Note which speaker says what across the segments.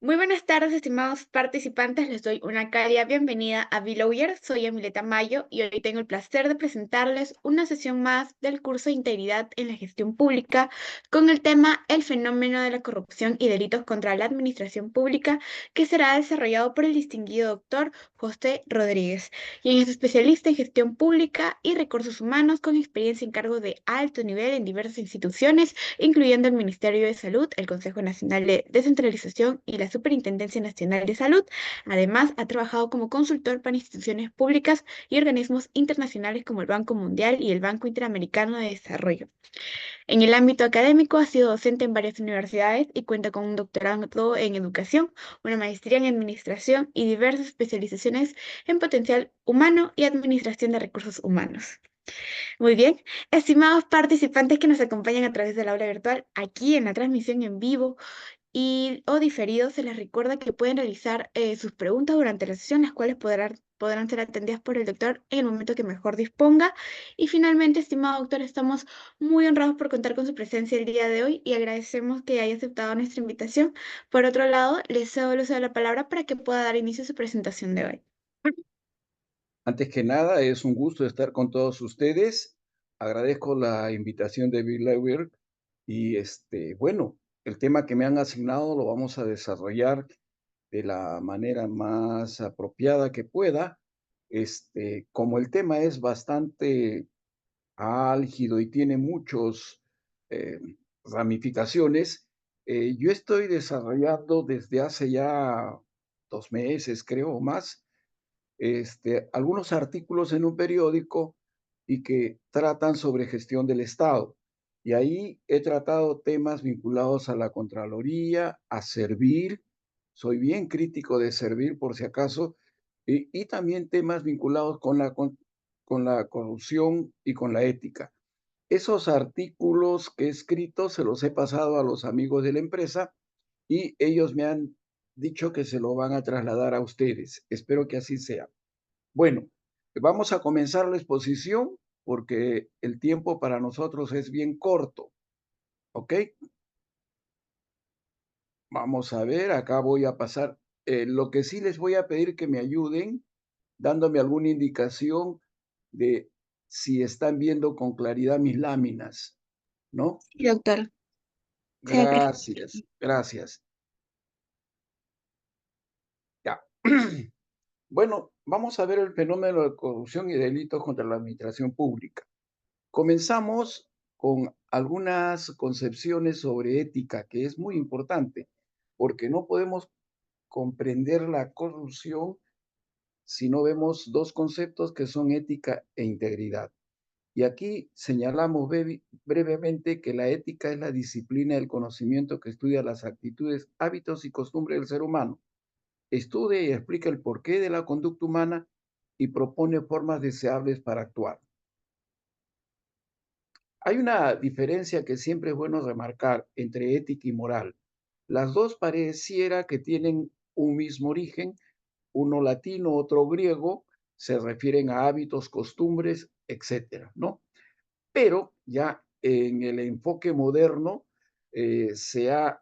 Speaker 1: Muy buenas tardes, estimados participantes. Les doy una cálida bienvenida a Bilawyer. Soy Emileta Mayo y hoy tengo el placer de presentarles una sesión más del curso de Integridad en la Gestión Pública con el tema El fenómeno de la corrupción y delitos contra la administración pública, que será desarrollado por el distinguido doctor José Rodríguez, quien es especialista en gestión pública y recursos humanos con experiencia en cargos de alto nivel en diversas instituciones, incluyendo el Ministerio de Salud, el Consejo Nacional de Descentralización y la Superintendencia Nacional de Salud. Además, ha trabajado como consultor para instituciones públicas y organismos internacionales como el Banco Mundial y el Banco Interamericano de Desarrollo. En el ámbito académico, ha sido docente en varias universidades y cuenta con un doctorado en educación, una maestría en administración y diversas especializaciones en potencial humano y administración de recursos humanos. Muy bien, estimados participantes que nos acompañan a través del aula virtual, aquí en la transmisión en vivo o diferido, se les recuerda que pueden realizar sus preguntas durante la sesión, las cuales podrán ser atendidas por el doctor en el momento que mejor disponga. Y finalmente, estimado doctor, estamos muy honrados por contar con su presencia el día de hoy y agradecemos que haya aceptado nuestra invitación. Por otro lado, les cedo el uso de la palabra para que pueda dar inicio a su presentación de hoy.
Speaker 2: Antes que nada, es un gusto estar con todos ustedes. Agradezco la invitación de Bill Lauer y bueno, el tema que me han asignado lo vamos a desarrollar de la manera más apropiada que pueda. Como el tema es bastante álgido y tiene muchos eh, ramificaciones, yo estoy desarrollando desde hace ya 2 meses, creo, o más, algunos artículos en un periódico y que tratan sobre gestión del Estado. Y ahí he tratado temas vinculados a la Contraloría, a Servir. Soy bien crítico de Servir, por si acaso, y también temas vinculados con la corrupción y con la ética. Esos artículos que he escrito se los he pasado a los amigos de la empresa y ellos me han dicho que se lo van a trasladar a ustedes. Espero que así sea. Bueno, vamos a comenzar la exposición porque el tiempo para nosotros es bien corto, ¿ok? Vamos a ver, acá voy a pasar. Lo que sí les voy a pedir que me ayuden dándome alguna indicación de si están viendo con claridad mis láminas, ¿no?
Speaker 1: Sí, doctor. Se ve perfecto.
Speaker 2: Gracias, gracias. Ya. Bueno, vamos a ver el fenómeno de corrupción y delitos contra la administración pública. Comenzamos con algunas concepciones sobre ética, que es muy importante, porque no podemos comprender la corrupción si no vemos dos conceptos que son ética e integridad. Y aquí señalamos brevemente que la ética es la disciplina del conocimiento que estudia las actitudes, hábitos y costumbres del ser humano. Estudia y explica el porqué de la conducta humana y propone formas deseables para actuar. Hay una diferencia que siempre es bueno remarcar entre ética y moral. Las dos pareciera que tienen un mismo origen, uno latino, otro griego, se refieren a hábitos, costumbres, etcétera, ¿no? Pero ya en el enfoque moderno se ha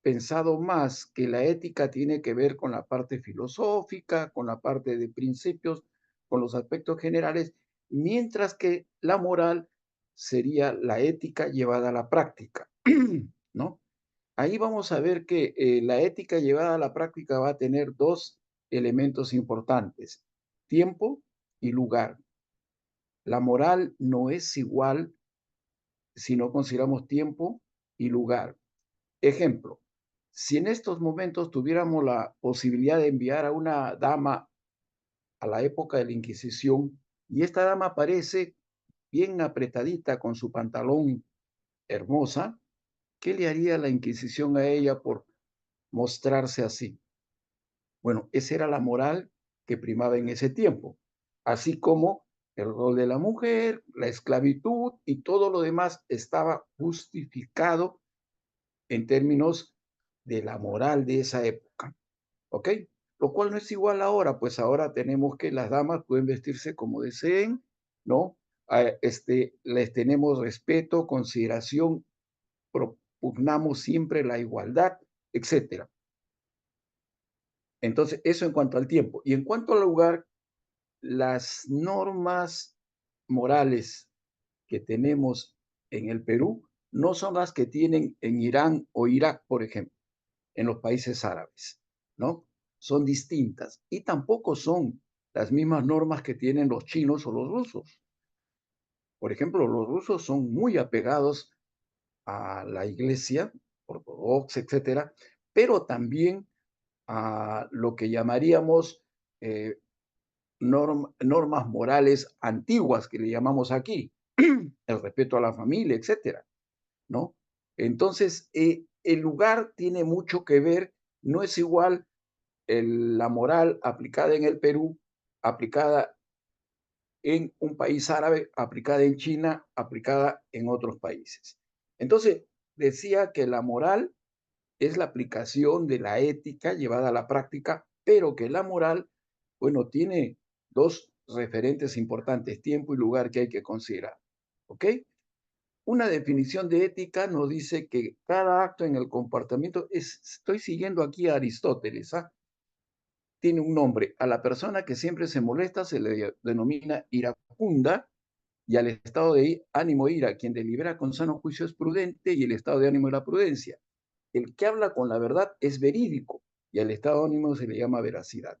Speaker 2: pensado más que la ética tiene que ver con la parte filosófica, con la parte de principios, con los aspectos generales, mientras que la moral sería la ética llevada a la práctica, ¿no? Ahí vamos a ver que la ética llevada a la práctica va a tener dos elementos importantes, tiempo y lugar. La moral no es igual si no consideramos tiempo y lugar. Ejemplo, si en estos momentos tuviéramos la posibilidad de enviar a una dama a la época de la Inquisición y esta dama aparece bien apretadita con su pantalón hermosa, ¿qué le haría la Inquisición a ella por mostrarse así? Bueno, esa era la moral que primaba en ese tiempo, así como el rol de la mujer, la esclavitud y todo lo demás estaba justificado en términos de la moral de esa época, ¿ok? Lo cual no es igual ahora, pues ahora tenemos que las damas pueden vestirse como deseen, ¿no? Les tenemos respeto, consideración, propugnamos siempre la igualdad, etcétera. Entonces, eso en cuanto al tiempo. Y en cuanto al lugar, las normas morales que tenemos en el Perú no son las que tienen en Irán o Irak, por ejemplo, en los países árabes, ¿no? Son distintas y tampoco son las mismas normas que tienen los chinos o los rusos. Por ejemplo, los rusos son muy apegados a la iglesia ortodoxa, etcétera, pero también a lo que llamaríamos eh, normas morales antiguas, que le llamamos aquí, el respeto a la familia, etcétera, ¿no? Entonces, el lugar tiene mucho que ver, no es igual la moral aplicada en el Perú, aplicada en un país árabe, aplicada en China, aplicada en otros países. Entonces, decía que la moral es la aplicación de la ética llevada a la práctica, pero que la moral, bueno, tiene dos referentes importantes, tiempo y lugar que hay que considerar. ¿Ok? Una definición de ética nos dice que cada acto en el comportamiento estoy siguiendo aquí a Aristóteles, ¿ah? Tiene un nombre. A la persona que siempre se molesta se le denomina iracunda y al estado de ánimo ira, quien delibera con sano juicio es prudente y el estado de ánimo es la prudencia. El que habla con la verdad es verídico y al estado de ánimo se le llama veracidad.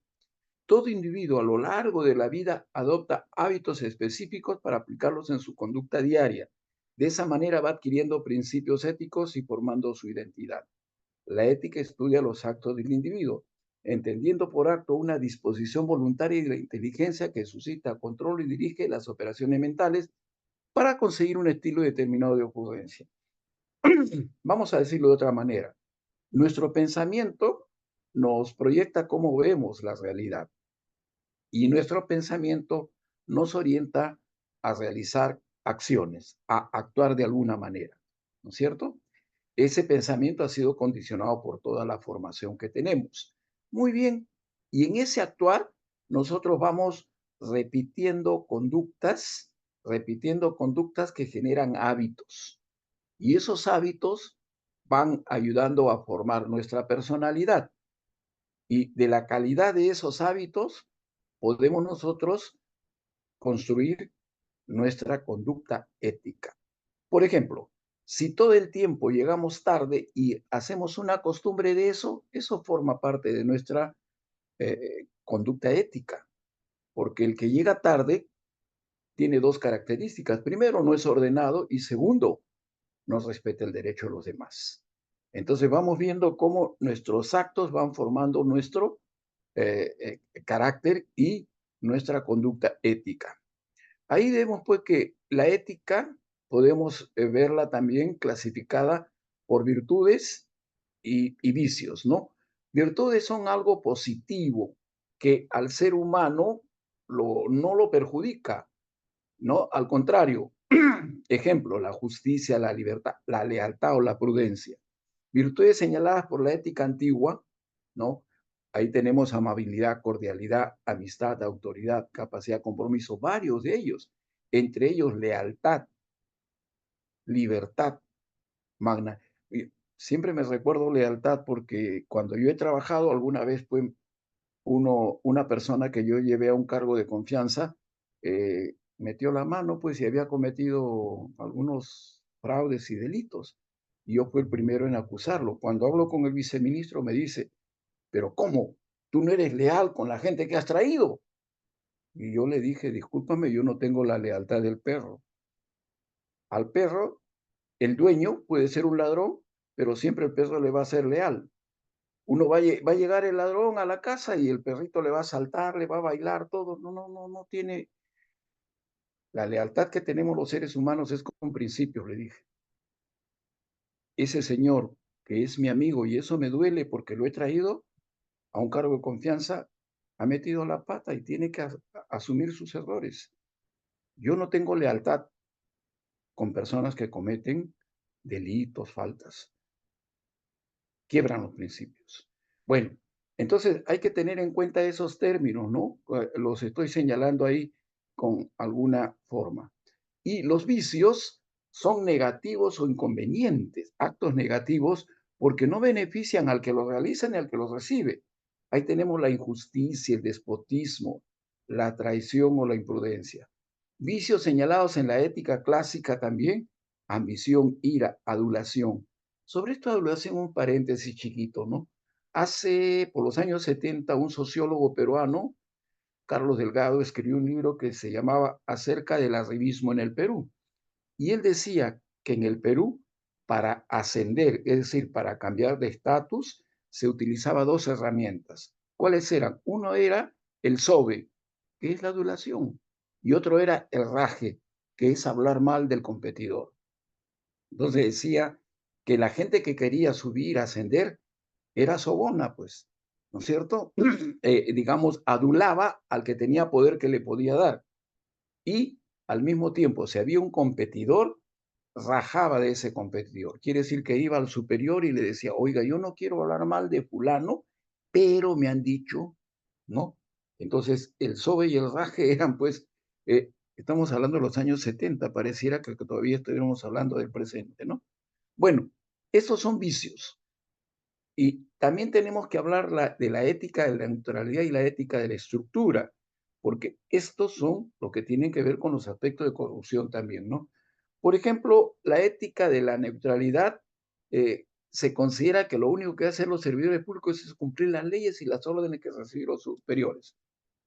Speaker 2: Todo individuo a lo largo de la vida adopta hábitos específicos para aplicarlos en su conducta diaria. De esa manera va adquiriendo principios éticos y formando su identidad. La ética estudia los actos del individuo, entendiendo por acto una disposición voluntaria y la inteligencia que suscita, controla y dirige las operaciones mentales para conseguir un estilo determinado de ocurrencia. Vamos a decirlo de otra manera. Nuestro pensamiento nos proyecta cómo vemos la realidad y nuestro pensamiento nos orienta a realizar acciones, a actuar de alguna manera, ¿no es cierto? Ese pensamiento ha sido condicionado por toda la formación que tenemos. Muy bien, y en ese actuar nosotros vamos repitiendo conductas que generan hábitos. Y esos hábitos van ayudando a formar nuestra personalidad. Y de la calidad de esos hábitos podemos nosotros construir nuestra conducta ética. Por ejemplo, si todo el tiempo llegamos tarde y hacemos una costumbre de eso, eso forma parte de nuestra conducta ética, porque el que llega tarde tiene dos características. Primero, no es ordenado y segundo, no respeta el derecho de los demás. Entonces vamos viendo cómo nuestros actos van formando nuestro carácter y nuestra conducta ética. Ahí vemos pues que la ética podemos verla también clasificada por virtudes y vicios, ¿no? Virtudes son algo positivo que al ser humano no lo perjudica, ¿no? Al contrario, ejemplo, la justicia, la libertad, la lealtad o la prudencia. Virtudes señaladas por la ética antigua, ¿no? Ahí tenemos amabilidad, cordialidad, amistad, autoridad, capacidad, compromiso, varios de ellos. Entre ellos, lealtad, libertad, magna. Siempre me recuerdo lealtad porque cuando yo he trabajado alguna vez fue una persona que yo llevé a un cargo de confianza, metió la mano, pues, y había cometido algunos fraudes y delitos. Y yo fui el primero en acusarlo. Cuando hablo con el viceministro me dice, pero ¿cómo? Tú no eres leal con la gente que has traído. Y yo le dije, discúlpame, yo no tengo la lealtad del perro. Al perro, el dueño puede ser un ladrón, pero siempre el perro le va a ser leal. Uno va a llegar el ladrón a la casa y el perrito le va a saltar, le va a bailar, todo. No, no, no, no tiene. La lealtad que tenemos los seres humanos es con principios, le dije. Ese señor que es mi amigo y eso me duele porque lo he traído a un cargo de confianza, ha metido la pata y tiene que asumir sus errores. Yo no tengo lealtad con personas que cometen delitos, faltas, quiebran los principios. Bueno, entonces hay que tener en cuenta esos términos, ¿no? Los estoy señalando ahí con alguna forma. Y los vicios son negativos o inconvenientes, actos negativos, porque no benefician al que los realiza ni al que los recibe. Ahí tenemos la injusticia, el despotismo, la traición o la imprudencia. Vicios señalados en la ética clásica también, ambición, ira, adulación. Sobre esto adulación un paréntesis chiquito, ¿no? Hace, por los años 70, un sociólogo peruano, Carlos Delgado, escribió un libro que se llamaba Acerca del arribismo en el Perú. Y él decía que en el Perú, para ascender, es decir, para cambiar de estatus, se utilizaba dos herramientas. ¿Cuáles eran? Uno era el sobe, que es la adulación, y otro era el raje, que es hablar mal del competidor. Entonces decía que la gente que quería subir, ascender, era sobona, pues, ¿no es cierto? Digamos, adulaba al que tenía poder que le podía dar. Y al mismo tiempo, si había un competidor, rajaba de ese competidor. Quiere decir que iba al superior y le decía, oiga, yo no quiero hablar mal de fulano, pero me han dicho, ¿no? Entonces, el sobe y el raje eran, pues, estamos hablando de los años 70, pareciera que todavía estuviéramos hablando del presente, ¿no? Bueno, esos son vicios. Y también tenemos que hablar de la ética de la neutralidad y la ética de la estructura, porque estos son lo que tienen que ver con los aspectos de corrupción también, ¿no? Por ejemplo, la ética de la neutralidad se considera que lo único que hacen los servidores públicos es cumplir las leyes y las órdenes que reciben los superiores,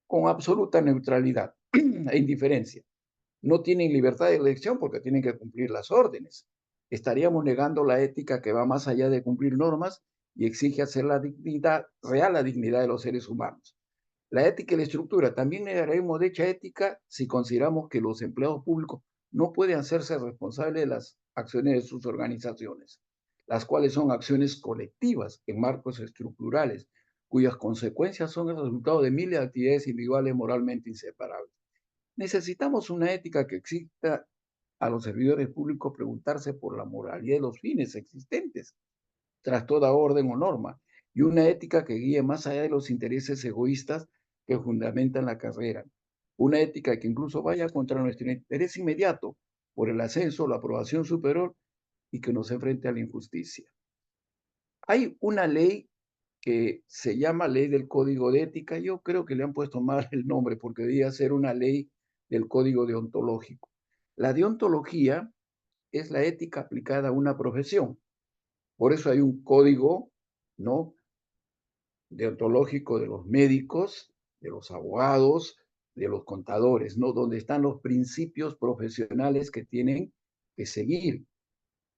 Speaker 2: con absoluta neutralidad e indiferencia. No tienen libertad de elección porque tienen que cumplir las órdenes. Estaríamos negando la ética que va más allá de cumplir normas y exige hacer la dignidad, real la dignidad de los seres humanos. La ética y la estructura. También negaremos dicha ética si consideramos que los empleados públicos no pueden hacerse responsables de las acciones de sus organizaciones, las cuales son acciones colectivas en marcos estructurales, cuyas consecuencias son el resultado de miles de actividades individuales moralmente inseparables. Necesitamos una ética que exista a los servidores públicos preguntarse por la moralidad de los fines existentes tras toda orden o norma, y una ética que guíe más allá de los intereses egoístas que fundamentan la carrera. Una ética que incluso vaya contra nuestro interés inmediato por el ascenso o la aprobación superior y que nos enfrente a la injusticia. Hay una ley que se llama Ley del Código de Ética. Yo creo que le han puesto mal el nombre porque debía ser una ley del Código Deontológico. La deontología es la ética aplicada a una profesión. Por eso hay un código, ¿no?, deontológico de los médicos, de los abogados, de los contadores, ¿no? Donde están los principios profesionales que tienen que seguir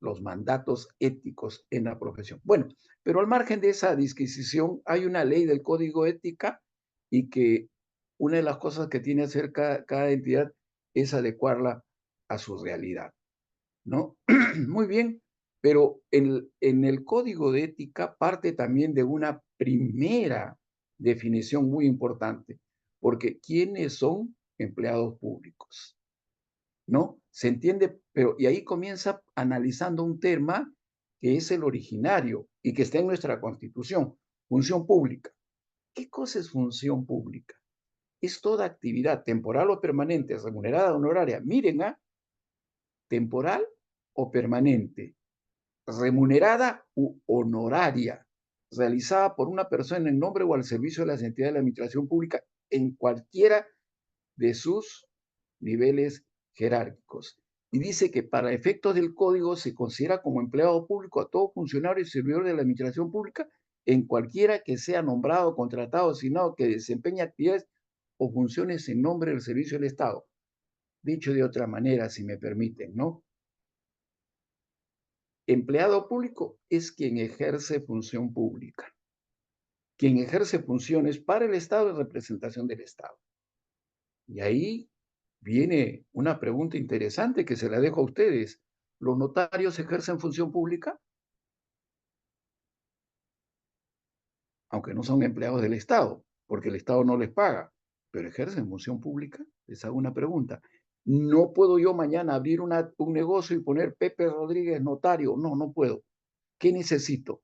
Speaker 2: los mandatos éticos en la profesión. Bueno, pero al margen de esa disquisición, hay una ley del código ética y que una de las cosas que tiene que hacer cada entidad es adecuarla a su realidad, ¿no? Muy bien, pero en el código de ética parte también de una primera definición muy importante, porque ¿quiénes son empleados públicos? ¿No? Se entiende, pero y ahí comienza analizando un tema que es el originario y que está en nuestra Constitución, función pública. ¿Qué cosa es función pública? Es toda actividad temporal o permanente, remunerada o honoraria. Miren, temporal o permanente, remunerada u honoraria, realizada por una persona en nombre o al servicio de las entidades de la administración pública en cualquiera de sus niveles jerárquicos. Y dice que para efectos del código se considera como empleado público a todo funcionario y servidor de la administración pública en cualquiera que sea nombrado, contratado, asignado, que desempeñe actividades o funciones en nombre del servicio del Estado. Dicho de otra manera, si me permiten, ¿no? Empleado público es quien ejerce función pública, quien ejerce funciones para el Estado y representación del Estado. Y ahí viene una pregunta interesante que se la dejo a ustedes. ¿Los notarios ejercen función pública? Aunque no son empleados del Estado, porque el Estado no les paga, pero ejercen función pública. Les hago una pregunta. ¿No puedo yo mañana abrir un negocio y poner Pepe Rodríguez notario? No, no puedo. ¿Qué necesito?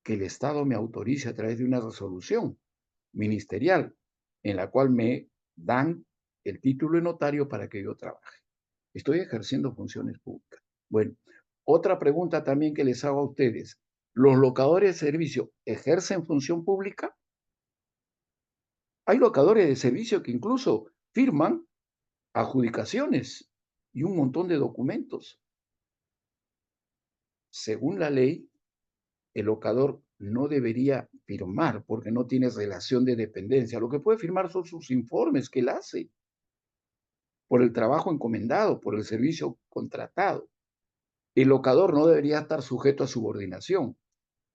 Speaker 2: Que el Estado me autorice a través de una resolución ministerial en la cual me dan el título de notario para que yo trabaje. Estoy ejerciendo funciones públicas. Bueno, otra pregunta también que les hago a ustedes. ¿Los locadores de servicio ejercen función pública? Hay locadores de servicio que incluso firman adjudicaciones y un montón de documentos. Según la ley, el locador no debería firmar porque no tiene relación de dependencia. Lo que puede firmar son sus informes que él hace por el trabajo encomendado, por el servicio contratado. El locador no debería estar sujeto a subordinación.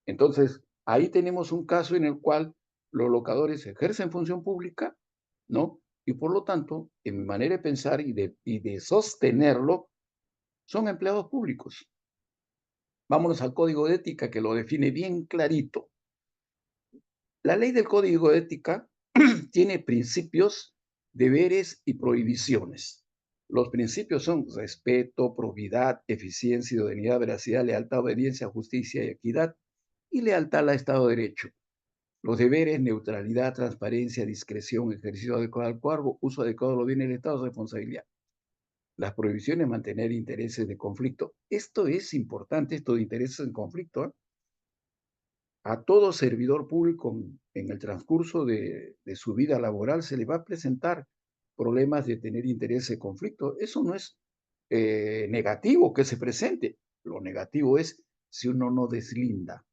Speaker 2: Entonces, ahí tenemos un caso en el cual los locadores ejercen función pública, ¿no? Y por lo tanto, en mi manera de pensar y de sostenerlo, son empleados públicos. Vámonos al código de ética que lo define bien clarito. La ley del código de ética tiene principios, deberes y prohibiciones. Los principios son respeto, probidad, eficiencia, idoneidad, veracidad, lealtad, obediencia, justicia y equidad, y lealtad al Estado de Derecho. Los deberes, neutralidad, transparencia, discreción, ejercicio adecuado del cargo, uso adecuado de los bienes del Estado, responsabilidad. Las prohibiciones, mantener intereses de conflicto. Esto es importante, esto de intereses en conflicto, ¿eh? A todo servidor público en el transcurso de su vida laboral se le va a presentar problemas de tener interés de conflicto. Eso no es negativo que se presente. Lo negativo es si uno no deslinda,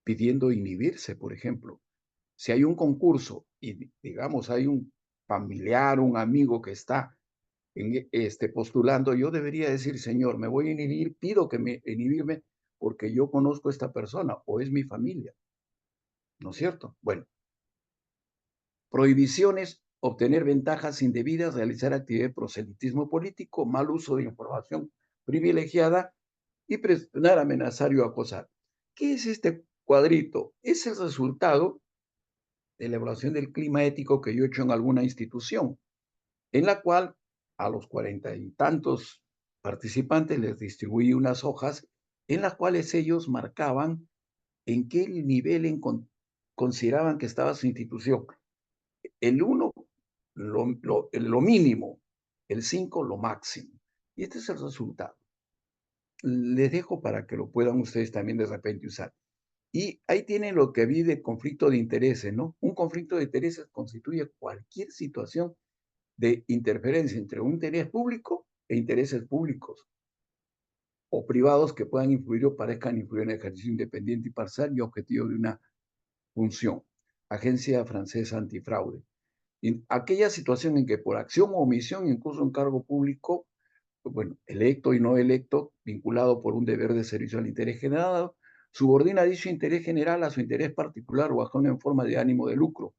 Speaker 2: pidiendo inhibirse, por ejemplo. Si hay un concurso y, digamos, hay un familiar, un amigo que está postulando, yo debería decir, señor, me voy a inhibir, pido que me inhibirme porque yo conozco a esta persona o es mi familia, ¿no es cierto? Bueno, prohibiciones, obtener ventajas indebidas, realizar actividad de proselitismo político, mal uso de información privilegiada y presionar, amenazar o acosar. ¿Qué es este cuadrito? Es el resultado de la evaluación del clima ético que yo he hecho en alguna institución, en la cual a los 40 y tantos participantes les distribuí unas hojas en las cuales ellos marcaban en qué nivel consideraban que estaba su institución. El 1, lo mínimo, el 5, lo máximo. Y este es el resultado. Les dejo para que lo puedan ustedes también de repente usar. Y ahí tienen lo que vi de conflicto de intereses, ¿no? Un conflicto de intereses constituye cualquier situación de interferencia entre un interés público e intereses públicos o privados que puedan influir o parezcan influir en el ejercicio independiente y parcial y objetivo de una función. Agencia Francesa Antifraude. En aquella situación en que por acción o omisión, incluso un cargo público, bueno, electo y no electo, vinculado por un deber de servicio al interés general, subordina dicho interés general a su interés particular o acción en forma de ánimo de lucro,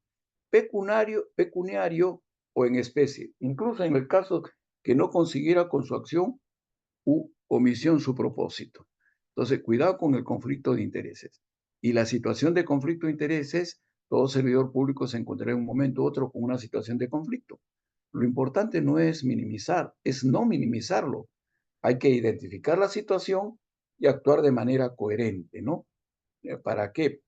Speaker 2: pecuniario o en especie, incluso en el caso que no consiguiera con su acción u omisión su propósito. Entonces, cuidado con el conflicto de intereses. Y la situación de conflicto de intereses, todo servidor público se encontrará en un momento u otro con una situación de conflicto. Lo importante no es minimizar, es no minimizarlo. Hay que identificar la situación y actuar de manera coherente, ¿no? ¿Para qué?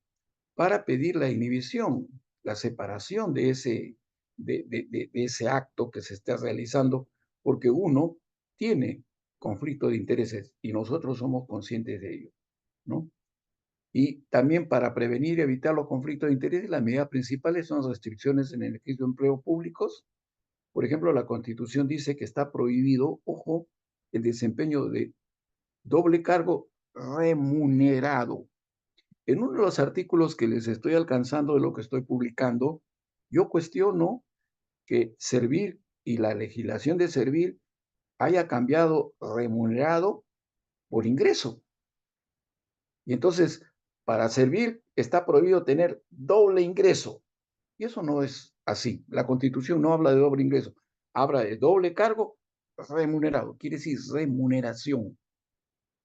Speaker 2: Para pedir la inhibición, la separación de ese acto que se está realizando, porque uno tiene conflicto de intereses y nosotros somos conscientes de ello, ¿no? Y también para prevenir y evitar los conflictos de intereses, las medidas principales son restricciones en el ejercicio de empleos públicos. Por ejemplo, la Constitución dice que está prohibido, ojo, el desempeño de doble cargo remunerado. En uno de los artículos que les estoy alcanzando de lo que estoy publicando, yo cuestiono que servir y la legislación de servir haya cambiado remunerado por ingreso. Y entonces, para servir está prohibido tener doble ingreso. Y eso no es así. La Constitución no habla de doble ingreso, habla de doble cargo remunerado. Quiere decir remuneración.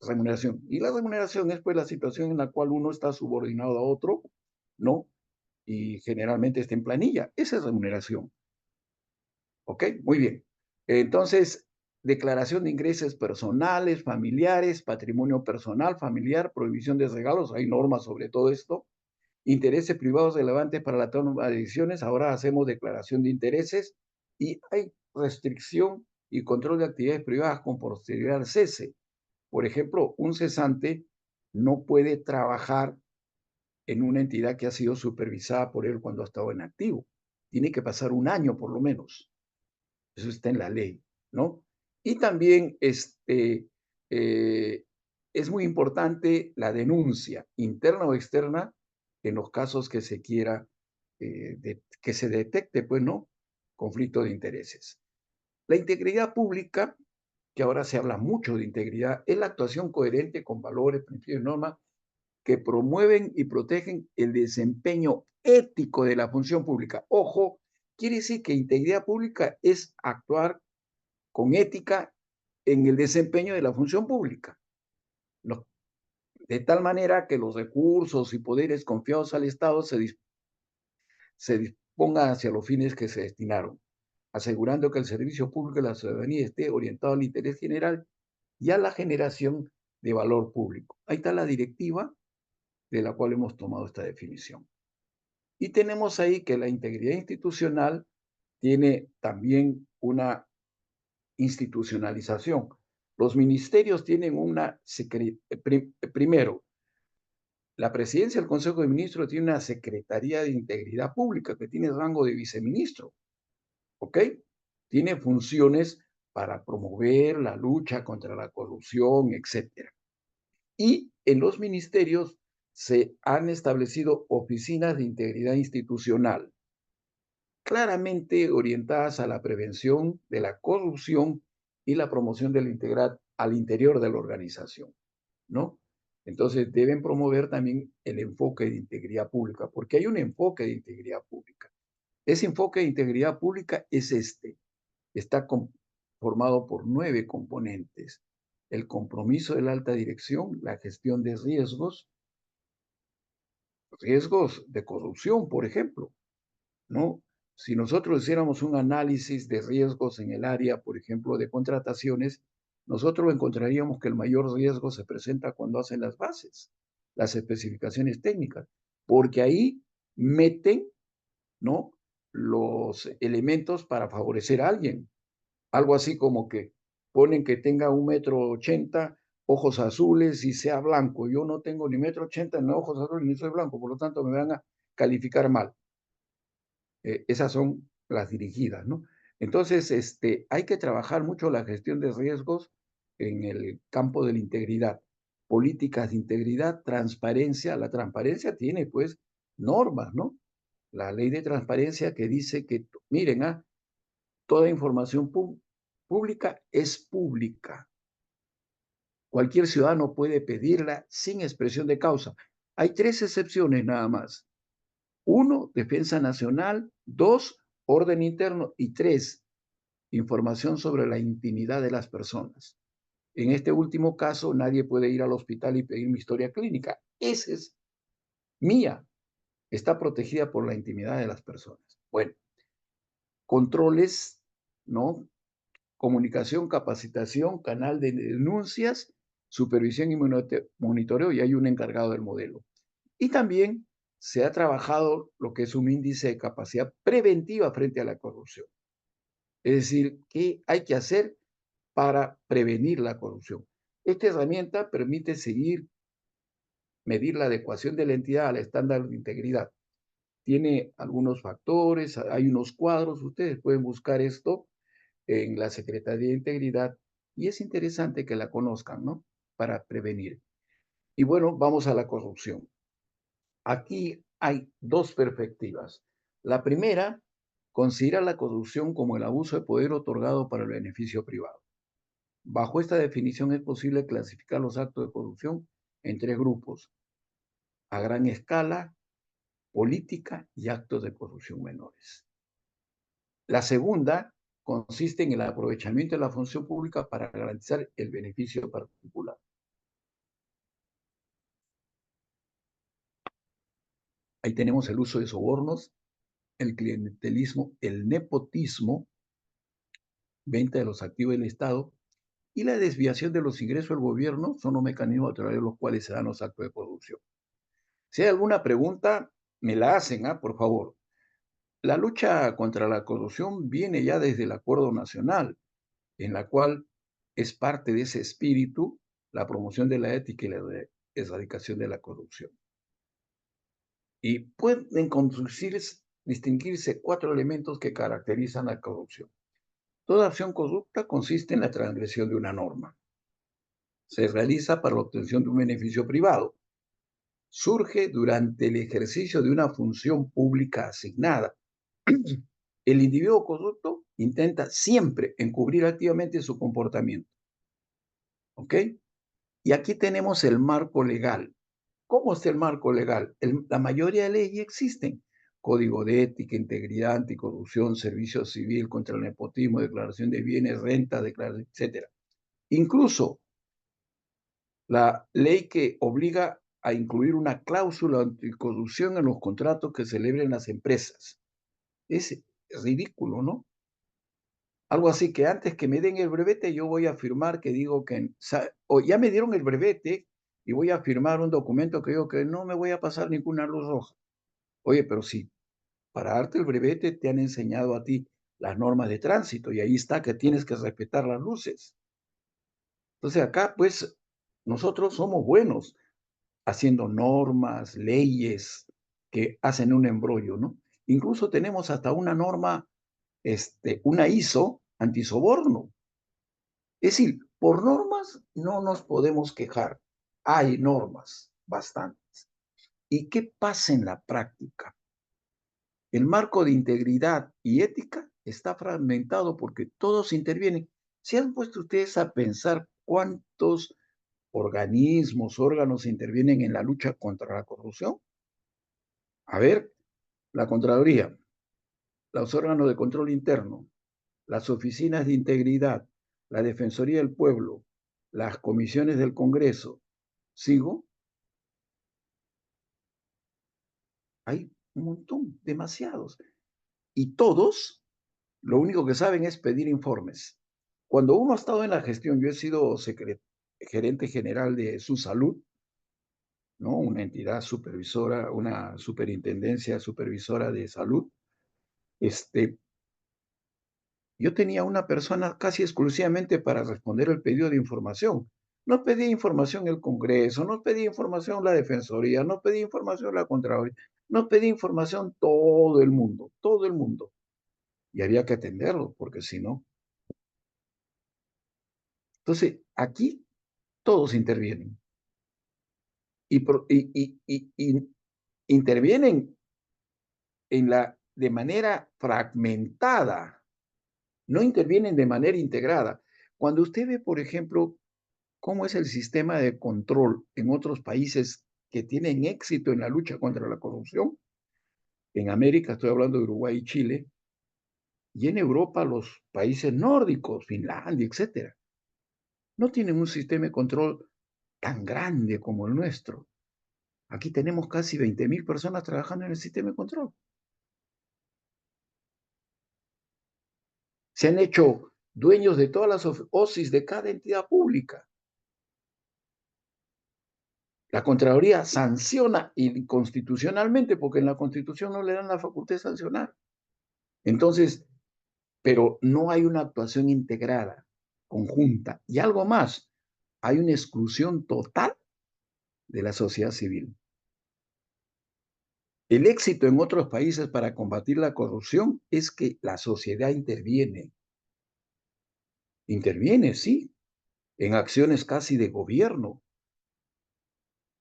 Speaker 2: Remuneración. Y la remuneración es pues la situación en la cual uno está subordinado a otro, ¿no? Y generalmente está en planilla. Esa es remuneración. ¿Ok? Muy bien. Entonces, declaración de ingresos personales, familiares, patrimonio personal, familiar, prohibición de regalos, hay normas sobre todo esto. Intereses privados relevantes para la toma de decisiones, ahora hacemos declaración de intereses y hay restricción y control de actividades privadas con posterioridad al cese. Por ejemplo, un cesante no puede trabajar en una entidad que ha sido supervisada por él cuando ha estado en activo. Tiene que pasar un año por lo menos. Eso está en la ley, ¿no? Y también eh, es muy importante la denuncia, interna o externa, en los casos que se quiera, que se detecte, pues, ¿no? Conflicto de intereses. La integridad pública, que ahora se habla mucho de integridad, es la actuación coherente con valores, principios y normas que promueven y protegen el desempeño ético de la función pública. Ojo, quiere decir que integridad pública es actuar con ética en el desempeño de la función pública, ¿no? De tal manera que los recursos y poderes confiados al Estado se dispongan hacia los fines que se destinaron, asegurando que el servicio público de la ciudadanía esté orientado al interés general y a la generación de valor público. Ahí está la directiva de la cual hemos tomado esta definición. Y tenemos ahí que la integridad institucional tiene también una institucionalización. Los ministerios tienen una primero, la presidencia del Consejo de Ministros tiene una Secretaría de Integridad Pública que tiene rango de viceministro, ¿ok? Tiene funciones para promover la lucha contra la corrupción, etcétera. Y en los ministerios se han establecido oficinas de integridad institucional claramente orientadas a la prevención de la corrupción y la promoción de la integridad al interior de la organización, ¿no? Entonces deben promover también el enfoque de integridad pública, porque hay un enfoque de integridad pública. Ese enfoque de integridad pública es está formado por 9 componentes. El compromiso de la alta dirección, la gestión de riesgos de corrupción, por ejemplo, ¿no? Si nosotros hiciéramos un análisis de riesgos en el área, por ejemplo, de contrataciones, nosotros encontraríamos que el mayor riesgo se presenta cuando hacen las bases, las especificaciones técnicas, porque ahí meten, ¿no? Los elementos para favorecer a alguien. Algo así como que ponen que tenga 1,80 m, ojos azules y sea blanco. Yo no tengo ni 1,80 m, ni ojos azules, ni soy blanco, por lo tanto me van a calificar mal. Esas son las dirigidas, ¿no? Entonces, hay que trabajar mucho la gestión de riesgos en el campo de la integridad. Políticas de integridad, transparencia. La transparencia tiene, pues, normas, ¿no? La ley de transparencia que dice que, miren, toda información pública es pública. Cualquier ciudadano puede pedirla sin expresión de causa. Hay 3 excepciones nada más. 1, defensa nacional; 2, orden interno; y 3, información sobre la intimidad de las personas. En este último caso, nadie puede ir al hospital y pedir mi historia clínica. Esa es mía. Está protegida por la intimidad de las personas. Bueno, controles, ¿no? Comunicación, capacitación, canal de denuncias, supervisión y monitoreo, y hay un encargado del modelo. Y también se ha trabajado lo que es un índice de capacidad preventiva frente a la corrupción. Es decir, ¿qué hay que hacer para prevenir la corrupción? Esta herramienta permite medir la adecuación de la entidad al estándar de integridad. Tiene algunos factores, hay unos cuadros, ustedes pueden buscar esto en la Secretaría de Integridad y es interesante que la conozcan, ¿no? Para prevenir. Y bueno, vamos a la corrupción. Aquí hay 2 perspectivas. La primera considera la corrupción como el abuso de poder otorgado para el beneficio privado. Bajo esta definición es posible clasificar los actos de corrupción en 3 grupos: a gran escala, política y actos de corrupción menores. La segunda consiste en el aprovechamiento de la función pública para garantizar el beneficio particular. Ahí tenemos el uso de sobornos, el clientelismo, el nepotismo, venta de los activos del Estado y la desviación de los ingresos del gobierno son los mecanismos a través de los cuales se dan los actos de corrupción. Si hay alguna pregunta, me la hacen, por favor. La lucha contra la corrupción viene ya desde el Acuerdo Nacional, en la cual es parte de ese espíritu la promoción de la ética y la erradicación de la corrupción. Y pueden distinguirse 4 elementos que caracterizan la corrupción. Toda acción corrupta consiste en la transgresión de una norma. Se realiza para la obtención de un beneficio privado. Surge durante el ejercicio de una función pública asignada. El individuo corrupto intenta siempre encubrir activamente su comportamiento. ¿Ok? Y aquí tenemos el marco legal. ¿Cómo está el marco legal? La mayoría de leyes existen. Código de ética, integridad, anticorrupción, servicio civil contra el nepotismo, declaración de bienes, renta, declaración, etc. Incluso la ley que obliga a incluir una cláusula anticorrupción en los contratos que celebren las empresas. Es ridículo, ¿no? Algo así que antes que me den el brevete, yo voy a firmar que digo que, o ya me dieron el brevete y voy a firmar un documento que digo que no me voy a pasar ninguna luz roja. Oye, pero si para darte el brevete te han enseñado a ti las normas de tránsito y ahí está que tienes que respetar las luces. Entonces acá, pues, nosotros somos buenos haciendo normas, leyes que hacen un embrollo, ¿no? Incluso tenemos hasta una norma, una ISO antisoborno. Es decir, por normas no nos podemos quejar. Hay normas, bastantes. ¿Y qué pasa en la práctica? El marco de integridad y ética está fragmentado porque todos intervienen. ¿Se han puesto ustedes a pensar cuántos organismos, órganos intervienen en la lucha contra la corrupción? A ver, la Contraloría, los órganos de control interno, las oficinas de integridad, la Defensoría del Pueblo, las comisiones del Congreso. ¿Sigo? Hay un montón, demasiados. Y todos lo único que saben es pedir informes. Cuando uno ha estado en la gestión, yo he sido gerente general de su salud, ¿no? Una entidad supervisora, una superintendencia supervisora de salud. Yo tenía una persona casi exclusivamente para responder el pedido de información. No pedía información el Congreso, no pedía información la Defensoría, no pedía información la Contraloría, no pedía información todo el mundo, todo el mundo. Y había que atenderlo, porque si no. Entonces, aquí todos intervienen. Y intervienen de manera fragmentada, no intervienen de manera integrada. Cuando usted ve, por ejemplo, cómo es el sistema de control en otros países que tienen éxito en la lucha contra la corrupción, en América estoy hablando de Uruguay y Chile, y en Europa los países nórdicos, Finlandia, etcétera, no tienen un sistema de control tan grande como el nuestro. Aquí tenemos casi 20.000 personas trabajando en el sistema de control. Se han hecho dueños de todas las OSIs de cada entidad pública. La Contraloría sanciona inconstitucionalmente porque en la Constitución no le dan la facultad de sancionar. Entonces, pero no hay una actuación integrada, conjunta. Y algo más, hay una exclusión total de la sociedad civil. El éxito en otros países para combatir la corrupción es que la sociedad interviene. Interviene, sí, en acciones casi de gobierno,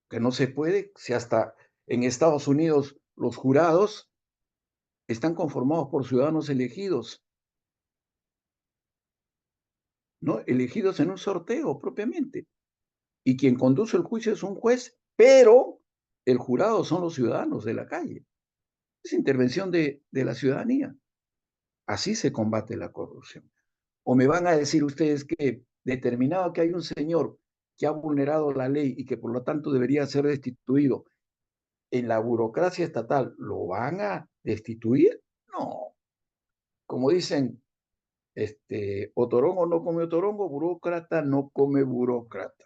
Speaker 2: que no se puede, si hasta en Estados Unidos los jurados están conformados por ciudadanos elegidos, ¿no? Elegidos en un sorteo propiamente. Y quien conduce el juicio es un juez, pero el jurado son los ciudadanos de la calle. Es intervención de la ciudadanía. Así se combate la corrupción. O me van a decir ustedes que determinado que hay un señor que ha vulnerado la ley y que por lo tanto debería ser destituido, en la burocracia estatal, ¿lo van a destituir? No. Como dicen, otorongo no come otorongo, burócrata no come burócrata.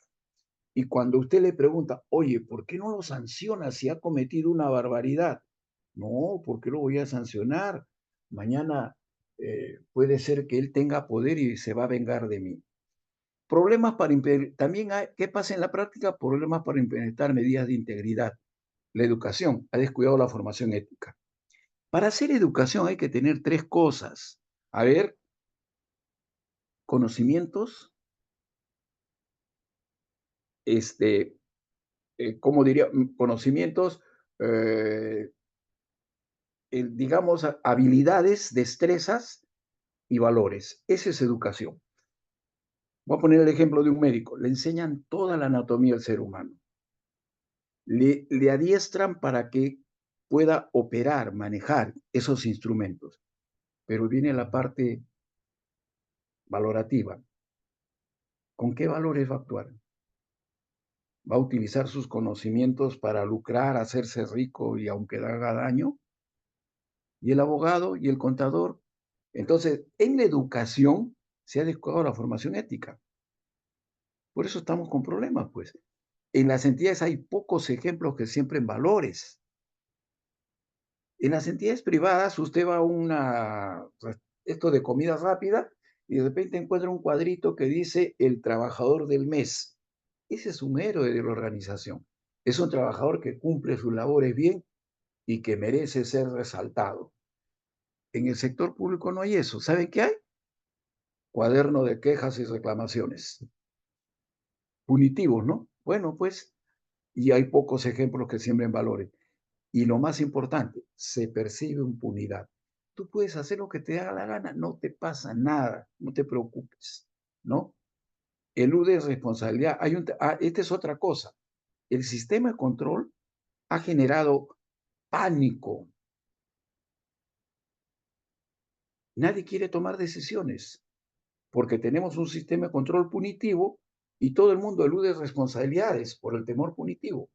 Speaker 2: Y cuando usted le pregunta, oye, ¿por qué no lo sanciona si ha cometido una barbaridad? No, ¿por qué lo voy a sancionar? Mañana puede ser que él tenga poder y se va a vengar de mí. Problemas para también hay, ¿qué pasa en la práctica? Problemas para implementar medidas de integridad. La educación ha descuidado la formación ética. Para hacer educación hay que tener tres cosas. A ver, conocimientos, este, ¿cómo diría? Conocimientos, eh, digamos, habilidades, destrezas y valores. Esa es educación. Voy a poner el ejemplo de un médico. Le enseñan toda la anatomía del ser humano. Le adiestran para que pueda operar, manejar esos instrumentos. Pero viene la parte valorativa. ¿Con qué valores va a actuar? ¿Va a utilizar sus conocimientos para lucrar, hacerse rico y aunque haga daño? ¿Y el abogado y el contador? Entonces, en la educación se ha descuidado la formación ética. Por eso estamos con problemas, pues. En las entidades hay pocos ejemplos que siempre en valores. En las entidades privadas, usted va a esto de comida rápida y de repente encuentra un cuadrito que dice el trabajador del mes. Ese es un héroe de la organización. Es un trabajador que cumple sus labores bien y que merece ser resaltado. En el sector público no hay eso. ¿Saben qué hay? Cuaderno de quejas y reclamaciones. Punitivos, ¿no? Bueno, pues, y hay pocos ejemplos que siembren valores. Y lo más importante, se percibe impunidad. Tú puedes hacer lo que te haga la gana, no te pasa nada, no te preocupes, ¿no? Eludes responsabilidad. Esta es otra cosa. El sistema de control ha generado pánico. Nadie quiere tomar decisiones porque tenemos un sistema de control punitivo y todo el mundo elude responsabilidades por el temor punitivo.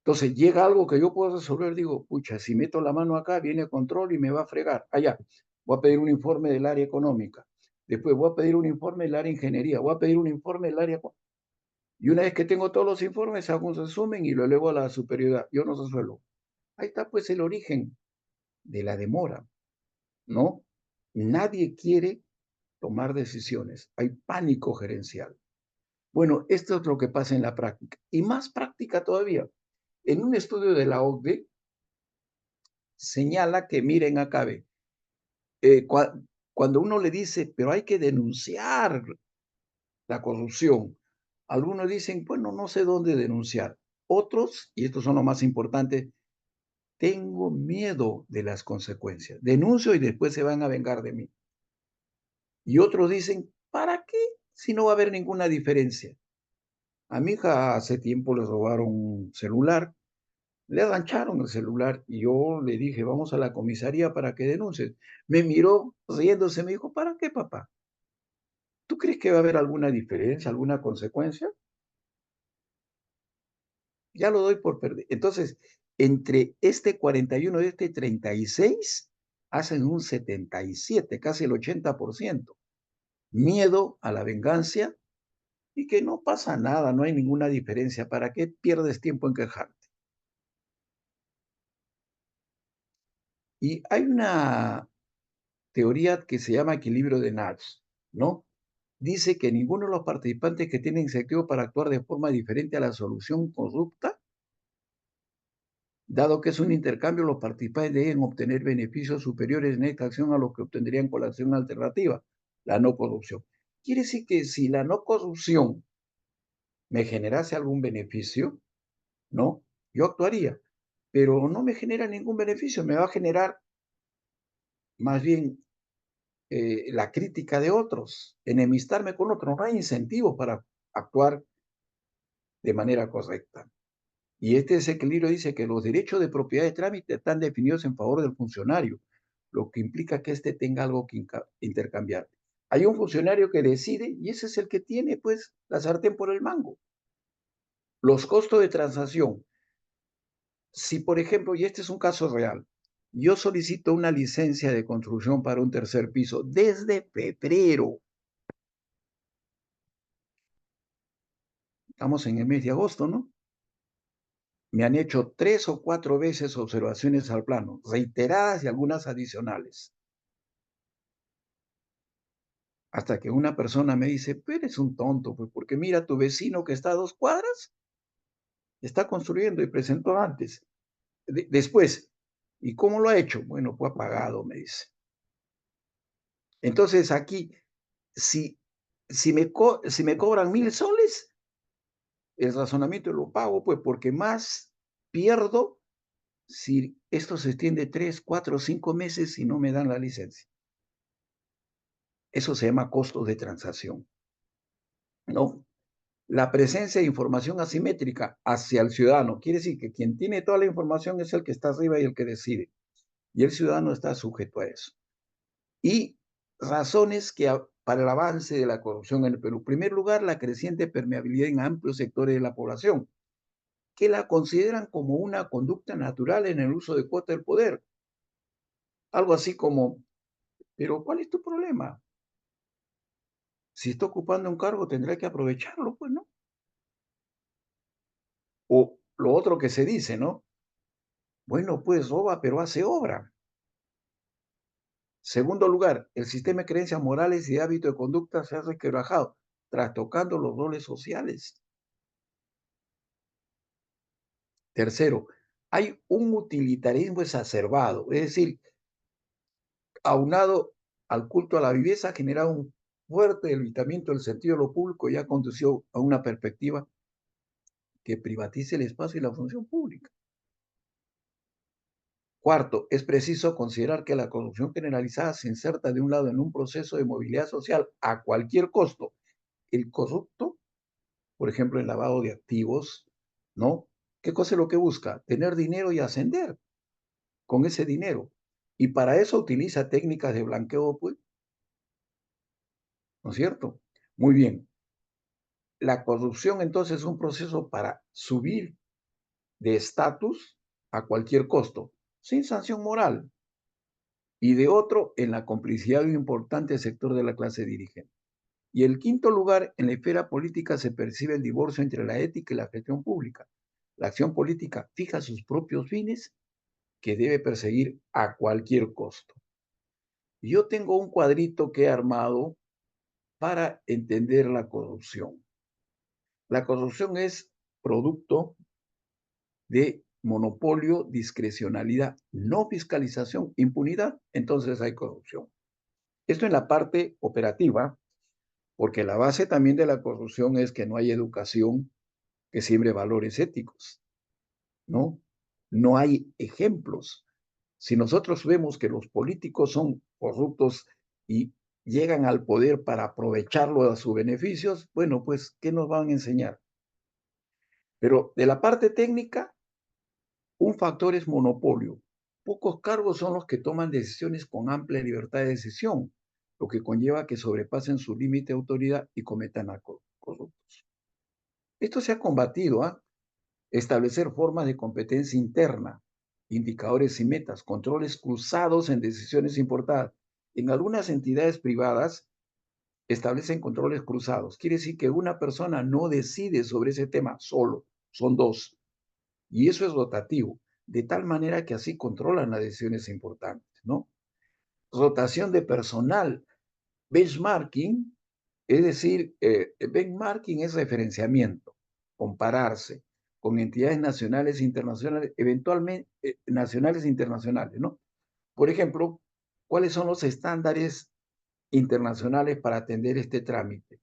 Speaker 2: Entonces llega algo que yo puedo resolver, digo, pucha, si meto la mano acá, viene control y me va a fregar. Allá, voy a pedir un informe del área económica. Después voy a pedir un informe del área ingeniería. Voy a pedir un informe del área... Y una vez que tengo todos los informes, hago un resumen y lo elevo a la superioridad. Yo no resuelvo. Ahí está pues el origen de la demora, ¿no? Nadie quiere tomar decisiones. Hay pánico gerencial. Bueno, esto es lo que pasa en la práctica. Y más práctica todavía. En un estudio de la OCDE, señala que, miren acá, ve, cuando uno le dice, pero hay que denunciar la corrupción, algunos dicen, bueno, no sé dónde denunciar. Otros, y estos son los más importantes, tengo miedo de las consecuencias. Denuncio y después se van a vengar de mí. Y otros dicen, ¿para qué? Si no va a haber ninguna diferencia. A mi hija hace tiempo le robaron un celular. Le arrancharon el celular y yo le dije, vamos a la comisaría para que denuncies. Me miró riéndose, me dijo, ¿para qué, papá? ¿Tú crees que va a haber alguna diferencia, alguna consecuencia? Ya lo doy por perdido. Entonces, entre este 41 y este 36, hacen un 77, casi el 80%. Miedo a la venganza y que no pasa nada, no hay ninguna diferencia. ¿Para qué pierdes tiempo en quejarte? Y hay una teoría que se llama equilibrio de Nash, ¿no? Dice que ninguno de los participantes que tienen incentivo para actuar de forma diferente a la solución corrupta, dado que es un intercambio, los participantes deben obtener beneficios superiores en esta acción a los que obtendrían con la acción alternativa, la no corrupción. Quiere decir que si la no corrupción me generase algún beneficio, ¿no? Yo actuaría, pero no me genera ningún beneficio, me va a generar más bien la crítica de otros, enemistarme con otros. No hay incentivos para actuar de manera correcta. Y este desequilibrio dice que los derechos de propiedad de trámite están definidos en favor del funcionario, lo que implica que éste tenga algo que intercambiar. Hay un funcionario que decide y ese es el que tiene, pues, la sartén por el mango. Los costos de transacción. Si, por ejemplo, y este es un caso real, yo solicito una licencia de construcción para un tercer piso desde febrero. Estamos en el mes de agosto, ¿no? Me han hecho 3 o 4 veces observaciones al plano, reiteradas y algunas adicionales. Hasta que una persona me dice, pero eres un tonto, pues porque mira, tu vecino que está a 2 cuadras está construyendo y presentó antes. Después, ¿y cómo lo ha hecho? Bueno, pues ha pagado, me dice. Entonces aquí, si, si me cobran 1.000 soles, el razonamiento lo pago, pues porque más pierdo si esto se extiende 3, 4, 5 meses y no me dan la licencia. Eso se llama costos de transacción, ¿no? La presencia de información asimétrica hacia el ciudadano quiere decir que quien tiene toda la información es el que está arriba y el que decide, y el ciudadano está sujeto a eso. Y razones para el avance de la corrupción en el Perú. En primer lugar, la creciente permeabilidad en amplios sectores de la población, que la consideran como una conducta natural en el uso de cuota del poder. Algo así como, pero ¿cuál es tu problema? Si está ocupando un cargo, tendrá que aprovecharlo, pues, ¿no? O lo otro que se dice, ¿no? Bueno, pues roba, pero hace obra. Segundo lugar, el sistema de creencias morales y de hábito de conducta se ha resquebrajado, trastocando los roles sociales. Tercero, hay un utilitarismo exacerbado, es decir, aunado al culto a la viveza, ha generado un fuerte debilitamiento del sentido de lo público y ha conducido a una perspectiva que privatice el espacio y la función pública. Cuarto, es preciso considerar que la corrupción generalizada se inserta de un lado en un proceso de movilidad social a cualquier costo. El corrupto, por ejemplo, el lavado de activos, ¿no? ¿Qué cosa es lo que busca? Tener dinero y ascender con ese dinero. Y para eso utiliza técnicas de blanqueo, pues, ¿no es cierto? Muy bien. La corrupción entonces es un proceso para subir de estatus a cualquier costo, sin sanción moral. Y de otro, en la complicidad de un importante sector de la clase dirigente. Y el quinto lugar, en la esfera política se percibe el divorcio entre la ética y la gestión pública. La acción política fija sus propios fines que debe perseguir a cualquier costo. Yo tengo un cuadrito que he armado para entender la corrupción. La corrupción es producto de monopolio, discrecionalidad, no fiscalización, impunidad, entonces hay corrupción. Esto en la parte operativa, porque la base también de la corrupción es que no hay educación que siembre valores éticos, ¿no? No hay ejemplos. Si nosotros vemos que los políticos son corruptos y llegan al poder para aprovecharlo a sus beneficios, bueno, pues, ¿qué nos van a enseñar? Pero de la parte técnica, un factor es monopolio. Pocos cargos son los que toman decisiones con amplia libertad de decisión, lo que conlleva que sobrepasen su límite de autoridad y cometan actos corruptos. Esto se ha combatido, ¿ah? Establecer formas de competencia interna, indicadores y metas, controles cruzados en decisiones importadas. En algunas entidades privadas establecen controles cruzados. Quiere decir que una persona no decide sobre ese tema solo, son dos. Y eso es rotativo, de tal manera que así controlan las decisiones importantes, ¿no? Rotación de personal, benchmarking, es decir, benchmarking es referenciamiento, compararse con entidades nacionales e internacionales, eventualmente nacionales e internacionales, ¿no? Por ejemplo, ¿cuáles son los estándares internacionales para atender este trámite?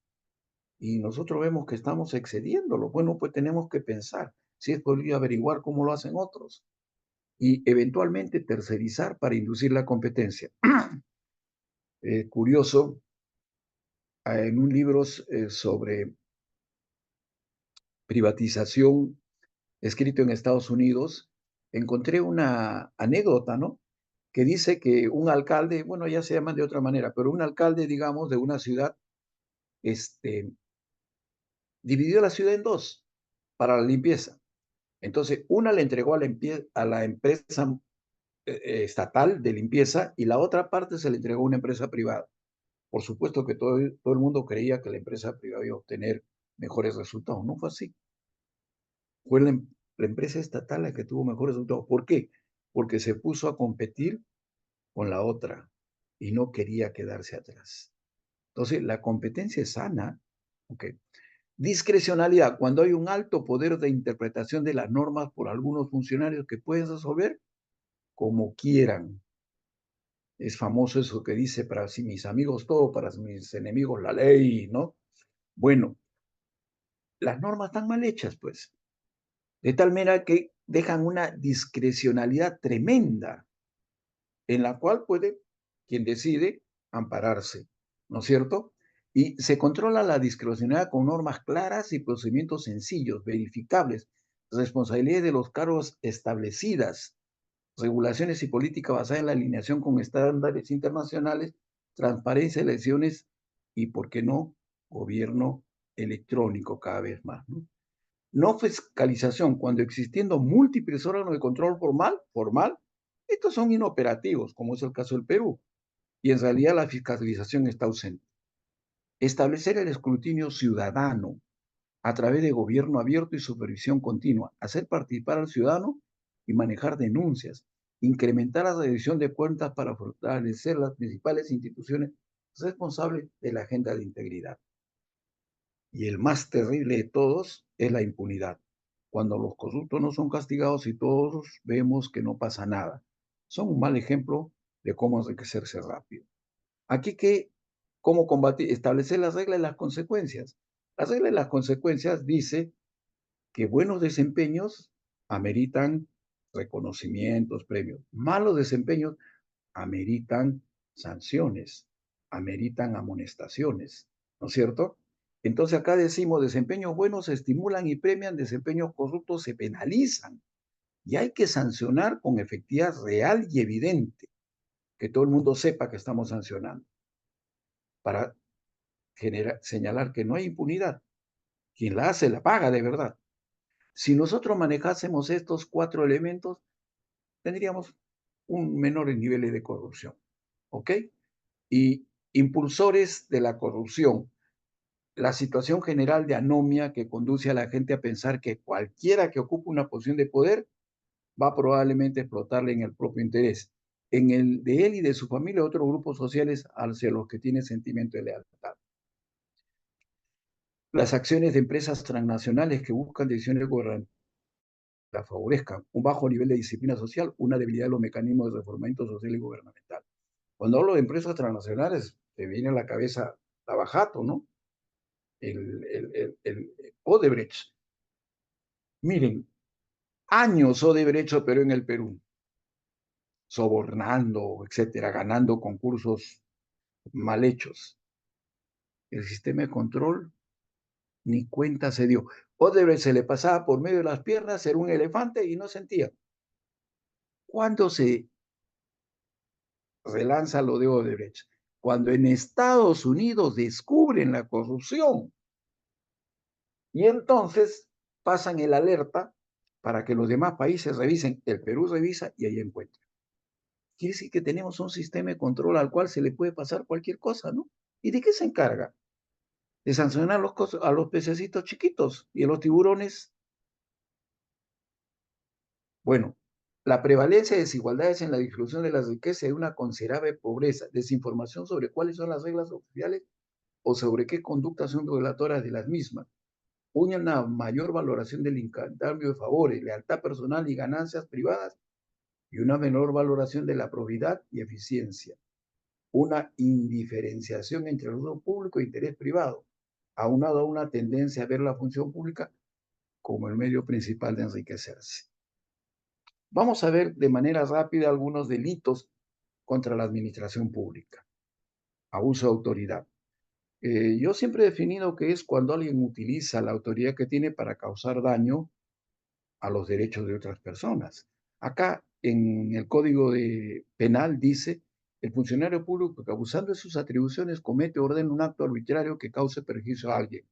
Speaker 2: Y nosotros vemos que estamos excediéndolo. Bueno, pues tenemos que pensar si es posible averiguar cómo lo hacen otros y eventualmente tercerizar para inducir la competencia. Curioso, en un libro sobre privatización escrito en Estados Unidos, encontré una anécdota, ¿no? Que dice que un alcalde, bueno, ya se llaman de otra manera, pero un alcalde, digamos, de una ciudad, este, dividió la ciudad en dos para la limpieza. Entonces, una le entregó a la empresa estatal de limpieza y la otra parte se le entregó a una empresa privada. Por supuesto que todo el mundo creía que la empresa privada iba a obtener mejores resultados. No fue así. Fue la empresa estatal la que tuvo mejores resultados. ¿Por qué? Porque se puso a competir con la otra y no quería quedarse atrás. Entonces, la competencia es sana. ¿Ok? Discrecionalidad, cuando hay un alto poder de interpretación de las normas por algunos funcionarios que pueden resolver como quieran. Es famoso eso que dice, para si mis amigos todo, para mis enemigos la ley, ¿no? Bueno, las normas están mal hechas, pues, de tal manera que dejan una discrecionalidad tremenda en la cual puede quien decide ampararse, ¿no es cierto? Y se controla la discrecionalidad con normas claras y procedimientos sencillos, verificables, responsabilidades de los cargos establecidas, regulaciones y política basada en la alineación con estándares internacionales, transparencia, elecciones y, ¿por qué no?, gobierno electrónico cada vez más, ¿no? No fiscalización, cuando existiendo múltiples órganos de control formal, estos son inoperativos, como es el caso del Perú, y en realidad la fiscalización está ausente. Establecer el escrutinio ciudadano a través de gobierno abierto y supervisión continua, hacer participar al ciudadano y manejar denuncias, incrementar la revisión de cuentas para fortalecer las principales instituciones responsables de la agenda de integridad. Y el más terrible de todos es la impunidad, cuando los corruptos no son castigados y todos vemos que no pasa nada. Son un mal ejemplo de cómo enriquecerse rápido. Aquí cómo combatir, establecer las reglas y las consecuencias. Las reglas y las consecuencias dice que buenos desempeños ameritan reconocimientos, premios. Malos desempeños ameritan sanciones, ameritan amonestaciones, ¿no es cierto? Entonces acá decimos, desempeños buenos se estimulan y premian, desempeños corruptos se penalizan. Y hay que sancionar con efectividad real y evidente, que todo el mundo sepa que estamos sancionando, para señalar que no hay impunidad. Quien la hace la paga de verdad. Si nosotros manejásemos estos 4 elementos, tendríamos un menores niveles de corrupción. ¿Ok? Y impulsores de la corrupción. La situación general de anomia que conduce a la gente a pensar que cualquiera que ocupe una posición de poder va probablemente a explotarle en el propio interés, en el de él y de su familia, otros grupos sociales hacia los que tiene sentimiento de lealtad. Las acciones de empresas transnacionales que buscan decisiones gubernamentales la favorezcan, un bajo nivel de disciplina social, una debilidad de los mecanismos de reformamiento social y gubernamental. Cuando hablo de empresas transnacionales, se viene a la cabeza Lavajato, ¿no? El Odebrecht. Miren, años Odebrecht operó en el Perú, sobornando, etcétera, ganando concursos mal hechos. El sistema de control ni cuenta se dio. Odebrecht se le pasaba por medio de las piernas, era un elefante y no sentía. ¿Cuándo se relanza lo de Odebrecht? Cuando en Estados Unidos descubren la corrupción y entonces pasan el alerta para que los demás países revisen. El Perú revisa y ahí encuentra. Quiere decir que tenemos un sistema de control al cual se le puede pasar cualquier cosa, ¿no? ¿Y de qué se encarga? De sancionar a los pececitos chiquitos y a los tiburones. Bueno, la prevalencia de desigualdades en la distribución de la riqueza y una considerable pobreza, desinformación sobre cuáles son las reglas oficiales o sobre qué conductas son regulatorias de las mismas, una mayor valoración del intercambio de favores, lealtad personal y ganancias privadas, y una menor valoración de la probidad y eficiencia, una indiferenciación entre el uso público e interés privado, aunado a una tendencia a ver la función pública como el medio principal de enriquecerse. Vamos a ver de manera rápida algunos delitos contra la administración pública. Abuso de autoridad. Yo siempre he definido que es cuando alguien utiliza la autoridad que tiene para causar daño a los derechos de otras personas. Acá en el Penal dice, el funcionario público que abusando de sus atribuciones comete o ordena un acto arbitrario que cause perjuicio a alguien.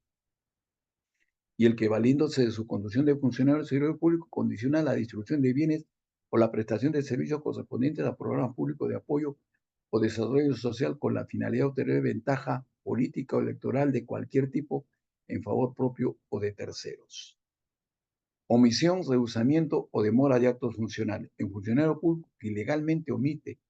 Speaker 2: Y el que valiéndose de su condición de funcionario del servicio público condiciona la distribución de bienes o la prestación de servicios correspondientes a programas públicos de apoyo o desarrollo social con la finalidad de obtener ventaja política o electoral de cualquier tipo en favor propio o de terceros. Omisión, rehusamiento o demora de actos funcionales. En funcionario público que ilegalmente omite,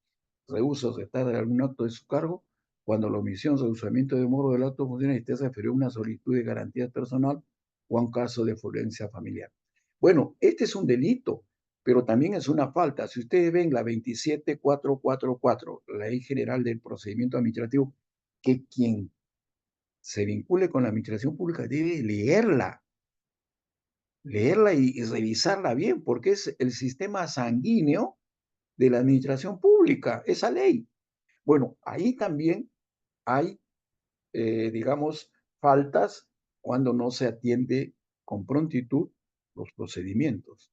Speaker 2: rehúsa o retarda algún acto de su cargo, cuando la omisión o usamiento de modo del acto funcional esté referido a una solicitud de garantías personal o a un caso de violencia familiar. Bueno, este es un delito, pero también es una falta. Si ustedes ven la 27444, la Ley General del Procedimiento Administrativo, que quien se vincule con la administración pública debe leerla y revisarla bien, porque es el sistema sanguíneo de la administración pública, esa ley. Bueno, ahí también hay, digamos, faltas cuando no se atiende con prontitud los procedimientos.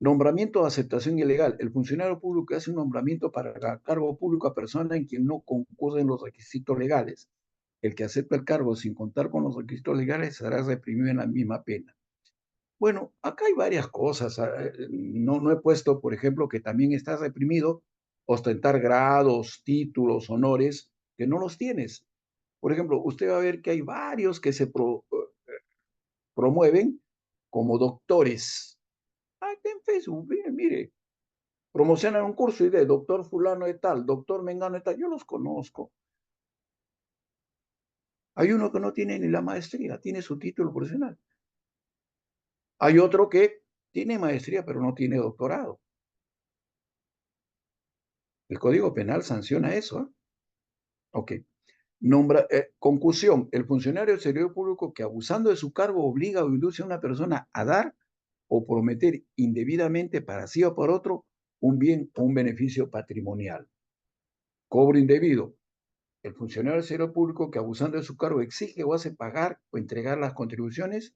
Speaker 2: Nombramiento de aceptación ilegal. El funcionario público hace un nombramiento para cargo público a persona en quien no concurren los requisitos legales. El que acepta el cargo sin contar con los requisitos legales será reprimido en la misma pena. Bueno, acá hay varias cosas. No he puesto, por ejemplo, que también está reprimido ostentar grados, títulos, honores, que no los tienes. Por ejemplo, usted va a ver que hay varios que se promueven como doctores. Aquí en Facebook, mire, promocionan un curso y de doctor fulano de tal, doctor mengano de tal, yo los conozco. Hay uno que no tiene ni la maestría, tiene su título profesional. Hay otro que tiene maestría, pero no tiene doctorado. El Código Penal sanciona eso. Ok. Concusión. El funcionario del servidor público que abusando de su cargo obliga o induce a una persona a dar o prometer indebidamente para sí o por otro un bien o un beneficio patrimonial. Cobro indebido. El funcionario del servidor público que abusando de su cargo exige o hace pagar o entregar las contribuciones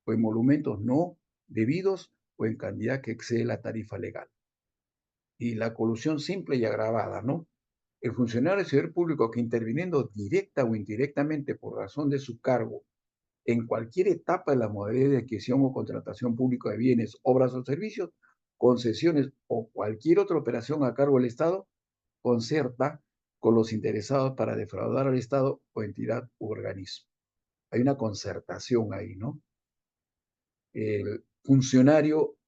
Speaker 2: o emolumentos no debidos o en cantidad que excede la tarifa legal. Y la colusión simple y agravada, ¿no? El funcionario del servidor público que interviniendo directa o indirectamente por razón de su cargo en cualquier etapa de la modalidad de adquisición o contratación pública de bienes, obras o servicios, concesiones o cualquier otra operación a cargo del Estado, concerta con los interesados para defraudar al Estado o entidad u organismo. Hay una concertación ahí, ¿no? El funcionario,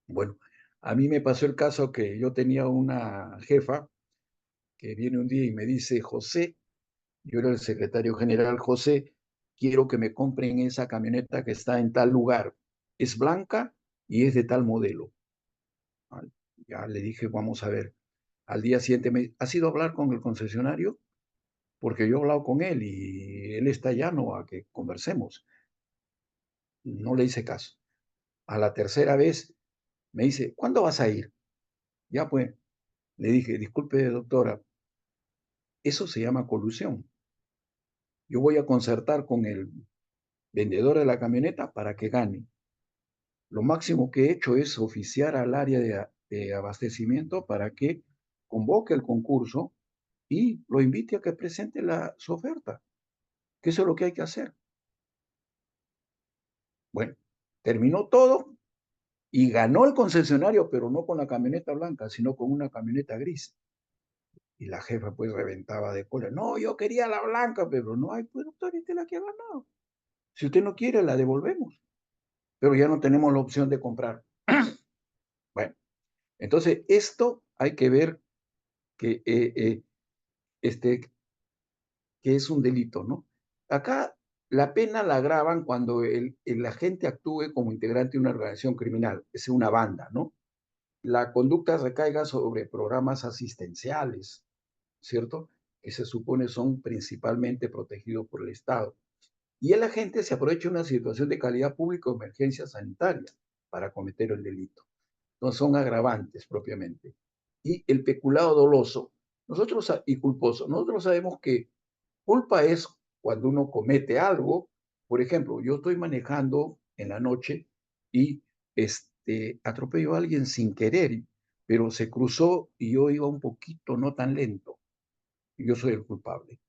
Speaker 2: bueno, a mí me pasó el caso que yo tenía una jefa que viene un día y me dice, José, yo era el secretario general, José, quiero que me compren esa camioneta que está en tal lugar. Es blanca y es de tal modelo. Ya le dije, vamos a ver. Al día siguiente me ¿has ido a hablar con el concesionario? Porque yo he hablado con él y él está llano a que conversemos. No le hice caso. A la tercera vez me dice, ¿cuándo vas a ir? Ya pues, le dije, disculpe doctora, eso se llama colusión. Yo voy a concertar con el vendedor de la camioneta para que gane. Lo máximo que he hecho es oficiar al área de abastecimiento para que convoque el concurso y lo invite a que presente su oferta, que eso es lo que hay que hacer. Bueno, terminó todo y ganó el concesionario, pero no con la camioneta blanca, sino con una camioneta gris. Y la jefa pues reventaba de cola. No, yo quería la blanca, pero no hay, pues doctor, esta es la que ha ganado. Si usted no quiere, la devolvemos. Pero ya no tenemos la opción de comprar. Bueno, entonces esto hay que ver que, que es un delito, ¿no? Acá la pena la agravan cuando el agente actúe como integrante de una organización criminal, es una banda, ¿no? La conducta recaiga sobre programas asistenciales, ¿cierto? Que se supone son principalmente protegidos por el Estado. Y el agente se aprovecha de una situación de calidad pública o emergencia sanitaria para cometer el delito. No son agravantes propiamente. Y el peculado doloso, y culposo, nosotros sabemos que culpa es cuando uno comete algo. Por ejemplo, yo estoy manejando en la noche y atropello a alguien sin querer, pero se cruzó y yo iba un poquito no tan lento. Y yo soy el culpable.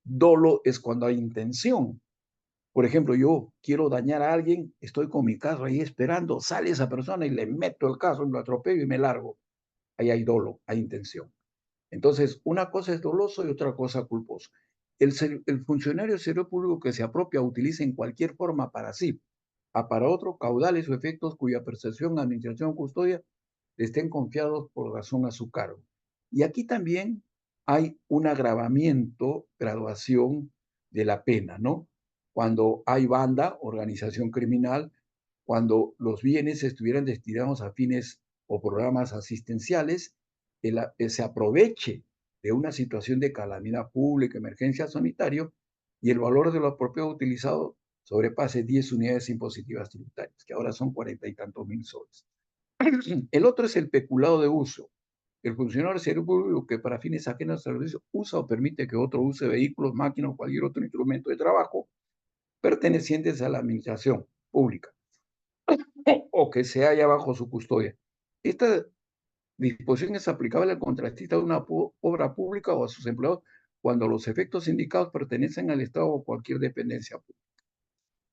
Speaker 2: Dolo es cuando hay intención. Por ejemplo, yo quiero dañar a alguien, estoy con mi carro ahí esperando, sale esa persona y le meto el carro, lo atropello y me largo. Ahí hay dolo, hay intención. Entonces, una cosa es doloso y otra cosa culposo. El funcionario del servicio público que se apropia utiliza en cualquier forma para sí, para otro, caudales o efectos cuya percepción, administración o custodia estén confiados por razón a su cargo. Y aquí también hay un agravamiento, graduación de la pena, ¿no? Cuando hay banda, organización criminal, cuando los bienes estuvieran destinados a fines o programas asistenciales, se aproveche de una situación de calamidad pública, emergencia sanitaria, y el valor de lo apropiado utilizado sobrepase 10 unidades impositivas tributarias, que ahora son 40 y tantos mil soles. El otro es el peculado de uso. El funcionario del servicio público que para fines ajenos al servicio usa o permite que otro use vehículos, máquinas o cualquier otro instrumento de trabajo pertenecientes a la administración pública o que se halla bajo su custodia. Esta disposición es aplicable al contratista de una obra pública o a sus empleados cuando los efectos indicados pertenecen al Estado o cualquier dependencia pública.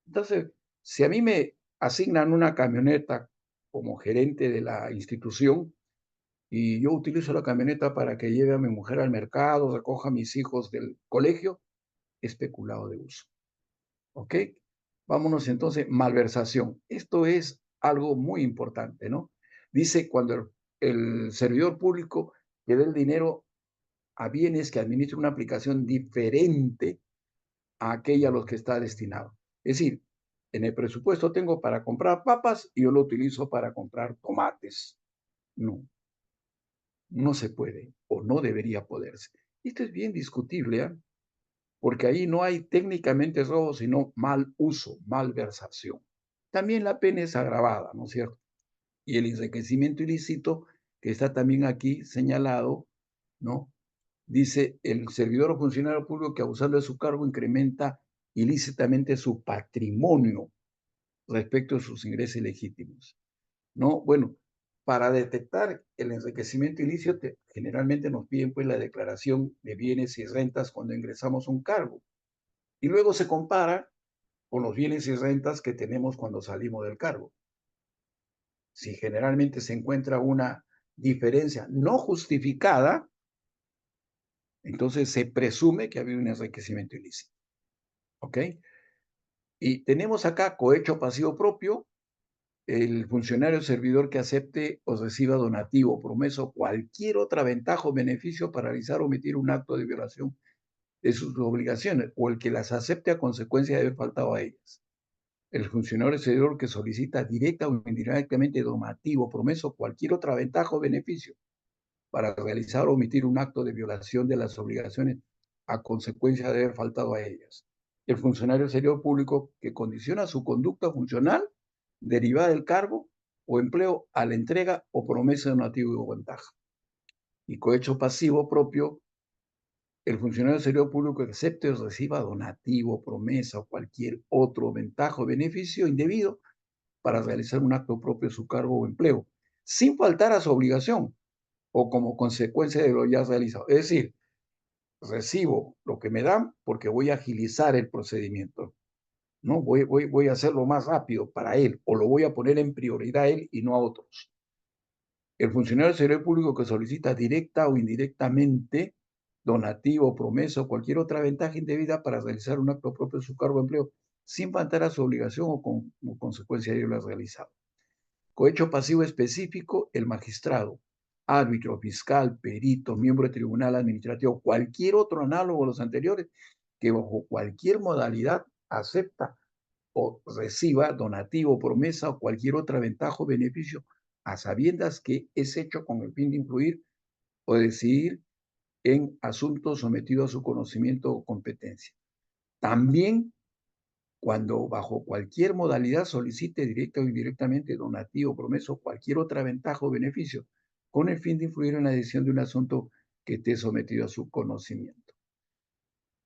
Speaker 2: Entonces, si a mí me asignan una camioneta como gerente de la institución y yo utilizo la camioneta para que lleve a mi mujer al mercado, recoja a mis hijos del colegio, especulado de uso. ¿Ok? Vámonos entonces, malversación. Esto es algo muy importante, ¿no? Dice cuando el servidor público que dé el dinero a bienes que administra una aplicación diferente a aquella a los que está destinado. Es decir, en el presupuesto tengo para comprar papas y yo lo utilizo para comprar tomates. No, no se puede o no debería poderse. Esto es bien discutible, ¿eh? Porque ahí no hay técnicamente robo, sino mal uso, malversación. También la pena es agravada, ¿no es cierto? Y el enriquecimiento ilícito, que está también aquí señalado, ¿no? Dice, el servidor o funcionario público que abusando de su cargo incrementa ilícitamente su patrimonio respecto a sus ingresos legítimos, ¿no? Bueno, para detectar el enriquecimiento ilícito, generalmente nos piden pues la declaración de bienes y rentas cuando ingresamos a un cargo. Y luego se compara con los bienes y rentas que tenemos cuando salimos del cargo. Si generalmente se encuentra una diferencia no justificada, entonces se presume que ha habido un enriquecimiento ilícito. ¿Ok? Y tenemos acá cohecho pasivo propio, el funcionario servidor que acepte o reciba donativo, promesa o cualquier otra ventaja o beneficio para realizar o omitir un acto de violación de sus obligaciones, o el que las acepte a consecuencia de haber faltado a ellas. El funcionario servidor que solicita directa o indirectamente donativo, promesa o cualquier otra ventaja o beneficio para realizar o omitir un acto de violación de las obligaciones a consecuencia de haber faltado a ellas. El funcionario servidor público que condiciona su conducta funcional derivada del cargo o empleo a la entrega o promesa de donativo o ventaja. Y cohecho pasivo propio, el funcionario servidor público que acepte o reciba donativo, promesa o cualquier otro ventaja o beneficio indebido para realizar un acto propio de su cargo o empleo, sin faltar a su obligación o como consecuencia de lo ya realizado. Es decir, recibo lo que me dan porque voy a agilizar el procedimiento, ¿no? Voy a hacerlo más rápido para él o lo voy a poner en prioridad a él y no a otros. El funcionario del servidor público que solicita directa o indirectamente donativo, promesa o cualquier otra ventaja indebida para realizar un acto propio de su cargo o empleo, sin faltar a su obligación o como consecuencia de ello lo ha realizado. Cohecho pasivo específico, el magistrado, árbitro, fiscal, perito, miembro de tribunal administrativo, cualquier otro análogo a los anteriores, que bajo cualquier modalidad acepta o reciba donativo, promesa o cualquier otra ventaja o beneficio, a sabiendas que es hecho con el fin de influir o decidir en asuntos sometidos a su conocimiento o competencia. También cuando bajo cualquier modalidad solicite directa o indirectamente donativo, promesa o cualquier otra ventaja o beneficio, con el fin de influir en la decisión de un asunto que esté sometido a su conocimiento.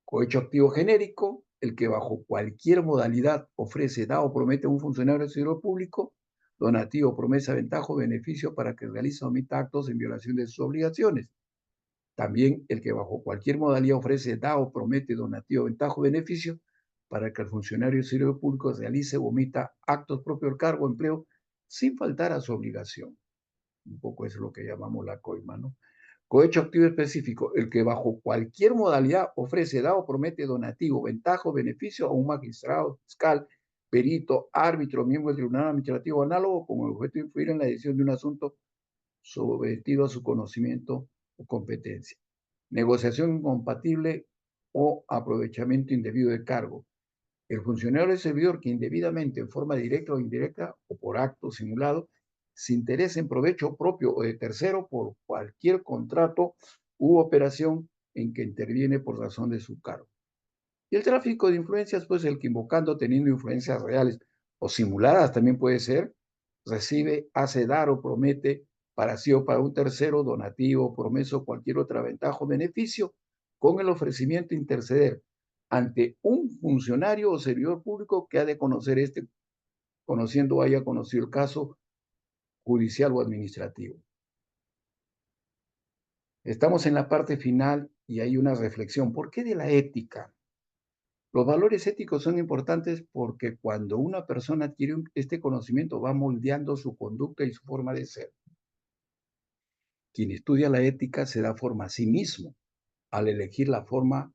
Speaker 2: Cohecho activo genérico, el que bajo cualquier modalidad ofrece, da o promete a un funcionario del sector público donativo, promesa, ventaja o beneficio para que realice o omita actos en violación de sus obligaciones. También el que bajo cualquier modalidad ofrece, da o promete donativo, ventaja o beneficio para que el funcionario del servicio público realice o omita actos propios del cargo o empleo sin faltar a su obligación. Un poco es lo que llamamos la coima, ¿no? Cohecho activo específico, el que bajo cualquier modalidad ofrece, da o promete donativo, ventaja o beneficio a un magistrado, fiscal, perito, árbitro, miembro del tribunal administrativo análogo con el objeto de influir en la decisión de un asunto sometido a su conocimiento o competencia. negociación incompatible o aprovechamiento indebido de cargo. El funcionario o servidor que indebidamente, en forma directa o indirecta o por acto simulado, se interesa en provecho propio o de tercero por cualquier contrato u operación en que interviene por razón de su cargo. Y el tráfico de influencias, pues el que invocando, teniendo influencias reales o simuladas también puede ser, recibe, hace dar o promete para sí o para un tercero, donativo, promesa o cualquier otra ventaja o beneficio, con el ofrecimiento de interceder ante un funcionario o servidor público que ha de conocer conociendo o haya conocido el caso judicial o administrativo. Estamos en la parte final y hay una reflexión. ¿Por qué de la ética? Los valores éticos son importantes porque cuando una persona adquiere este conocimiento va moldeando su conducta y su forma de ser. Quien estudia la ética se da forma a sí mismo al elegir la forma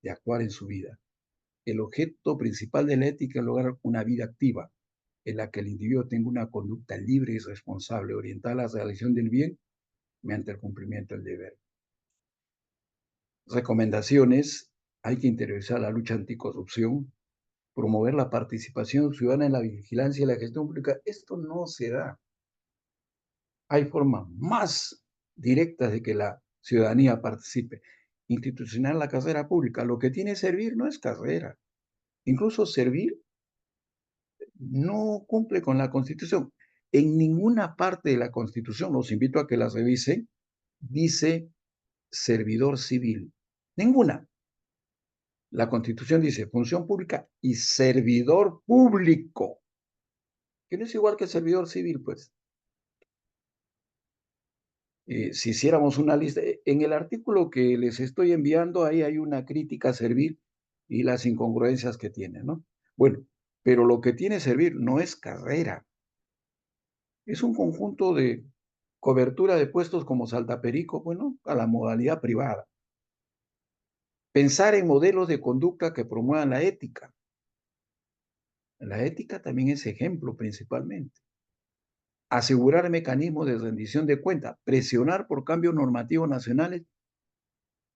Speaker 2: de actuar en su vida. El objeto principal de la ética es lograr una vida activa, en la que el individuo tenga una conducta libre y responsable, orientada a la realización del bien mediante el cumplimiento del deber. Recomendaciones: hay que interiorizar la lucha anticorrupción, promover la participación ciudadana en la vigilancia y la gestión pública. Esto no se da. Hay formas más directas de que la ciudadanía participe. Institucional la carrera pública. Lo que tiene servir no es carrera. Incluso servir no cumple con la Constitución. En ninguna parte de la Constitución, los invito a que la revisen, dice servidor civil. Ninguna. La Constitución dice función pública y servidor público, que no es igual que servidor civil, pues. Si hiciéramos una lista, en el artículo que les estoy enviando, ahí hay una crítica a servir y las incongruencias que tiene, ¿no? Bueno, pero lo que tiene servir no es carrera, es un conjunto de cobertura de puestos como saltaperico, bueno, a la modalidad privada. Pensar en modelos de conducta que promuevan la ética. La ética también es ejemplo principalmente. Asegurar mecanismos de rendición de cuentas, presionar por cambios normativos nacionales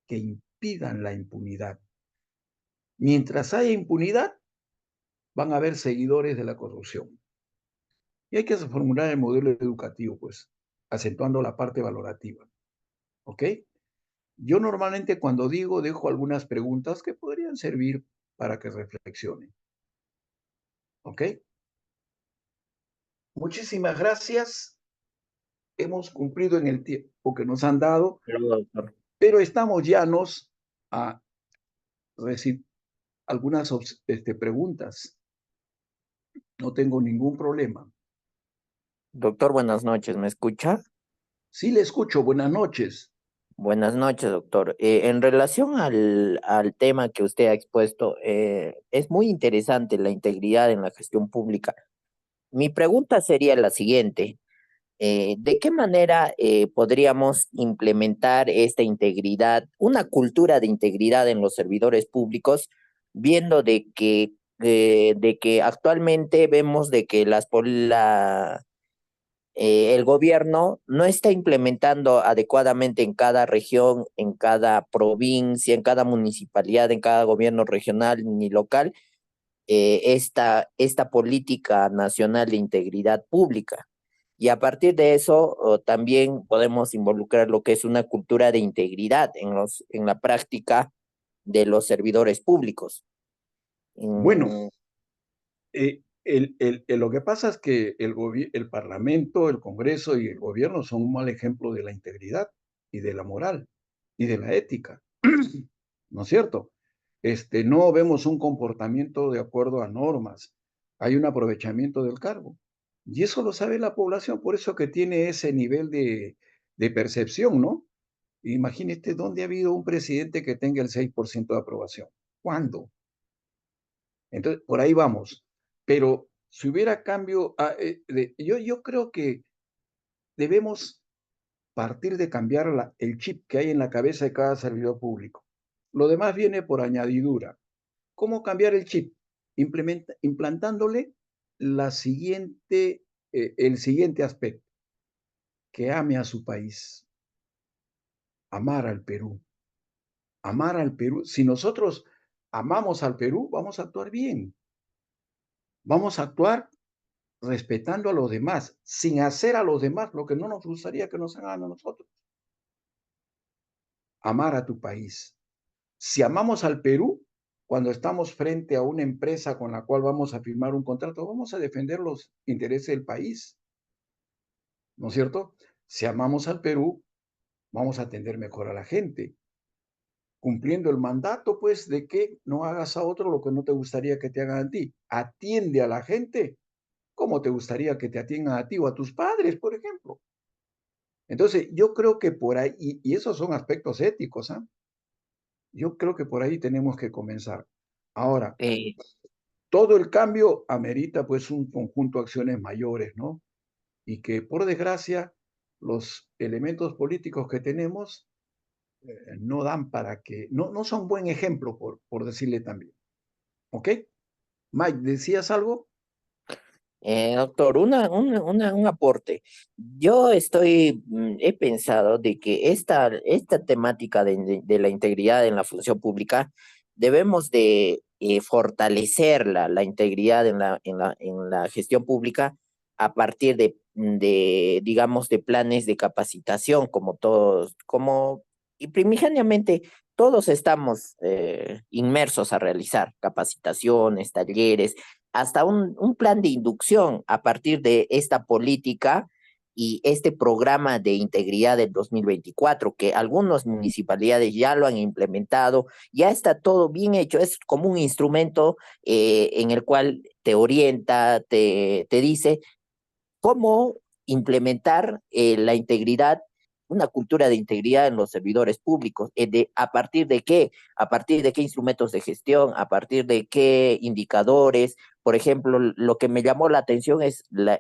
Speaker 2: que impidan la impunidad. Mientras haya impunidad, van a haber seguidores de la corrupción. Y hay que reformular el modelo educativo, pues, acentuando la parte valorativa. ¿Ok? Yo normalmente cuando digo, dejo algunas preguntas que podrían servir para que reflexionen. ¿Ok? Muchísimas gracias. Hemos cumplido en el tiempo que nos han dado,
Speaker 3: Luego, doctor.
Speaker 2: pero estamos llanos a recibir algunas preguntas. No tengo ningún problema.
Speaker 3: Doctor, buenas noches, ¿me escucha?
Speaker 2: Sí, le escucho. Buenas noches.
Speaker 3: Buenas noches, doctor. En relación al tema que usted ha expuesto, es muy interesante la integridad en la gestión pública. Mi pregunta sería la siguiente. ¿De qué manera podríamos implementar esta integridad, una cultura de integridad en los servidores públicos, viendo de que actualmente vemos de que el gobierno no está implementando adecuadamente en cada región, en cada provincia, en cada municipalidad, en cada gobierno regional ni local, esta política nacional de integridad pública? Y a partir de eso, también podemos involucrar lo que es una cultura de integridad en la práctica de los servidores públicos.
Speaker 2: Bueno,
Speaker 3: Mm,
Speaker 2: lo que pasa es que el Parlamento, el Congreso y el gobierno son un mal ejemplo de la integridad y de la moral y de la ética. ¿No es cierto? No vemos un comportamiento de acuerdo a normas. Hay un aprovechamiento del cargo. Y eso lo sabe la población, por eso que tiene ese nivel de percepción, ¿no? Imagínate dónde ha habido un presidente que tenga el 6% de aprobación. ¿Cuándo? Entonces, por ahí vamos. Pero si hubiera cambio, yo creo que debemos partir de cambiar el chip que hay en la cabeza de cada servidor público. Lo demás viene por añadidura. ¿Cómo cambiar el chip? Implantándole el siguiente aspecto, que ame a su país, amar al Perú. Amar al Perú. Si nosotros amamos al Perú, vamos a actuar bien. Vamos a actuar respetando a los demás, sin hacer a los demás lo que no nos gustaría que nos hagan a nosotros. Amar a tu país. Si amamos al Perú, cuando estamos frente a una empresa con la cual vamos a firmar un contrato, vamos a defender los intereses del país, ¿no es cierto? Si amamos al Perú, vamos a atender mejor a la gente, cumpliendo el mandato, pues, de que no hagas a otro lo que no te gustaría que te hagan a ti. Atiende a la gente como te gustaría que te atiendan a ti o a tus padres, por ejemplo. Entonces, yo creo que por ahí, y esos son aspectos éticos, ¿ah? Yo creo que por ahí tenemos que comenzar. Ahora,
Speaker 3: Eh,
Speaker 2: todo el cambio amerita pues un conjunto de acciones mayores, ¿no? Y que por desgracia los elementos políticos que tenemos no dan para que, no son buen ejemplo, por decirle también. ¿Ok? Mike, ¿decías algo?
Speaker 3: Doctor, un aporte. Yo he pensado de que esta temática de la integridad en la función pública, debemos de fortalecerla, la integridad en la gestión pública, a partir digamos, de planes de capacitación, y primigeniamente todos estamos inmersos a realizar capacitaciones, talleres, hasta un plan de inducción a partir de esta política y este programa de integridad del 2024, que algunas municipalidades ya lo han implementado, ya está todo bien hecho, es como un instrumento en el cual te orienta, te dice cómo implementar la integridad, una cultura de integridad en los servidores públicos. ¿A partir de qué? ¿A partir de qué instrumentos de gestión? ¿A partir de qué indicadores? Por ejemplo, lo que me llamó la atención es la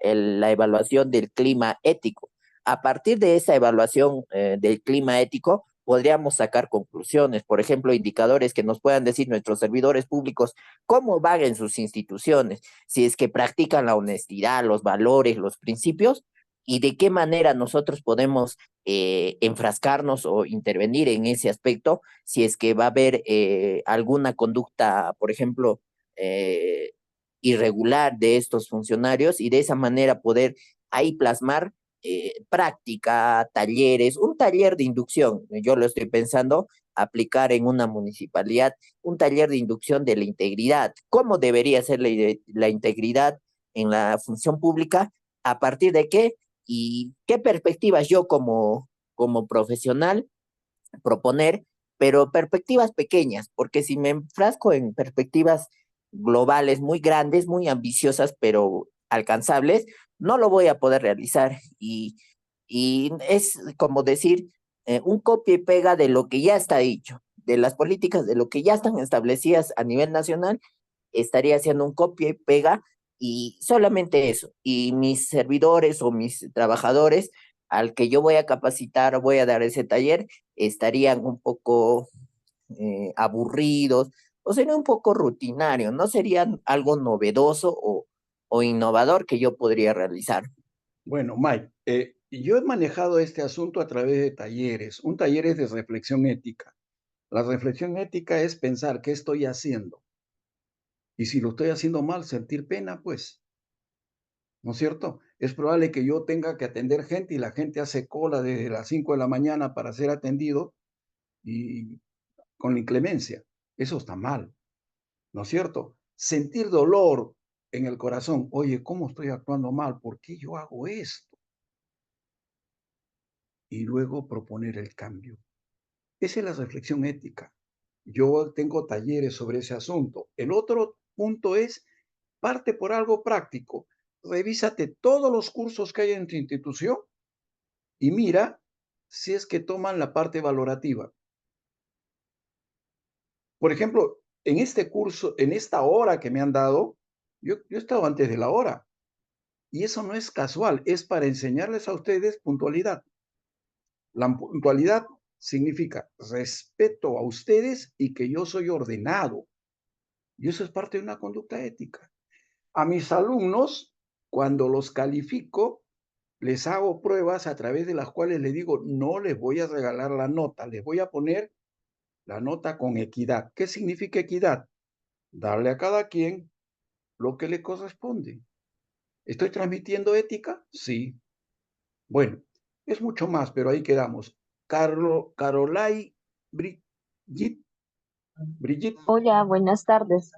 Speaker 3: evaluación del clima ético. A partir de esa evaluación del clima ético, podríamos sacar conclusiones, por ejemplo, indicadores que nos puedan decir nuestros servidores públicos cómo van en sus instituciones, si es que practican la honestidad, los valores, los principios, y de qué manera nosotros podemos enfrascarnos o intervenir en ese aspecto, si es que va a haber alguna conducta, por ejemplo, eh, irregular de estos funcionarios, y de esa manera poder ahí plasmar práctica, talleres, un taller de inducción, yo lo estoy pensando, aplicar en una municipalidad un taller de inducción de la integridad. ¿Cómo debería ser la integridad en la función pública? ¿A partir de qué? ¿Y qué perspectivas yo como profesional proponer? Pero perspectivas pequeñas, porque si me enfrasco en perspectivas globales muy grandes, muy ambiciosas, pero alcanzables, no lo voy a poder realizar. Y es como decir, un copia y pega de lo que ya está dicho, de las políticas, de lo que ya están establecidas a nivel nacional, estaría haciendo un copia y pega y solamente eso. Y mis servidores o mis trabajadores al que yo voy a capacitar o voy a dar ese taller, estarían un poco aburridos o sería un poco rutinario, no serían algo novedoso o innovador que yo podría realizar.
Speaker 2: Bueno, Mike, yo he manejado este asunto a través de talleres. Un taller es de reflexión ética. La reflexión ética es pensar qué estoy haciendo. Y si lo estoy haciendo mal, sentir pena, pues, ¿no es cierto? Es probable que yo tenga que atender gente y la gente hace cola desde las 5 de la mañana para ser atendido y con inclemencia. Eso está mal, ¿no es cierto? Sentir dolor en el corazón. Oye, ¿cómo estoy actuando mal? ¿Por qué yo hago esto? Y luego proponer el cambio. Esa es la reflexión ética. Yo tengo talleres sobre ese asunto. El otro punto es, parte por algo práctico. Revísate todos los cursos que hay en tu institución y mira si es que toman la parte valorativa. Por ejemplo, en este curso, en esta hora que me han dado, yo he estado antes de la hora. Y eso no es casual, es para enseñarles a ustedes puntualidad. La puntualidad significa respeto a ustedes y que yo soy ordenado. Y eso es parte de una conducta ética. A mis alumnos, cuando los califico, les hago pruebas a través de las cuales les digo, no les voy a regalar la nota, les voy a poner la nota con equidad. ¿Qué significa equidad? Darle a cada quien lo que le corresponde. ¿Estoy transmitiendo ética? Sí. Bueno, es mucho más, pero ahí quedamos. Carolai Brigitte, Brigitte,
Speaker 4: Hola, buenas tardes.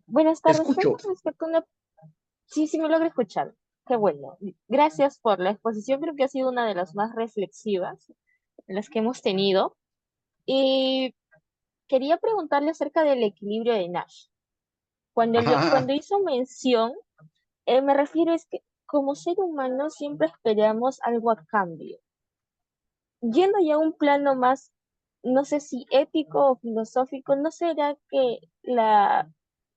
Speaker 4: Buenas
Speaker 2: te
Speaker 4: tardes. Tengo
Speaker 2: escucho.
Speaker 4: respecto a una... Sí, sí me logra escuchar. Qué bueno. Gracias por la exposición. Creo que ha sido una de las más reflexivas en las que hemos tenido. Y quería preguntarle acerca del equilibrio de Nash.
Speaker 2: Ah,
Speaker 4: Cuando hizo mención, me refiero es que como ser humano siempre esperamos algo a cambio. Yendo ya a un plano más, no sé si ético o filosófico, ¿no será que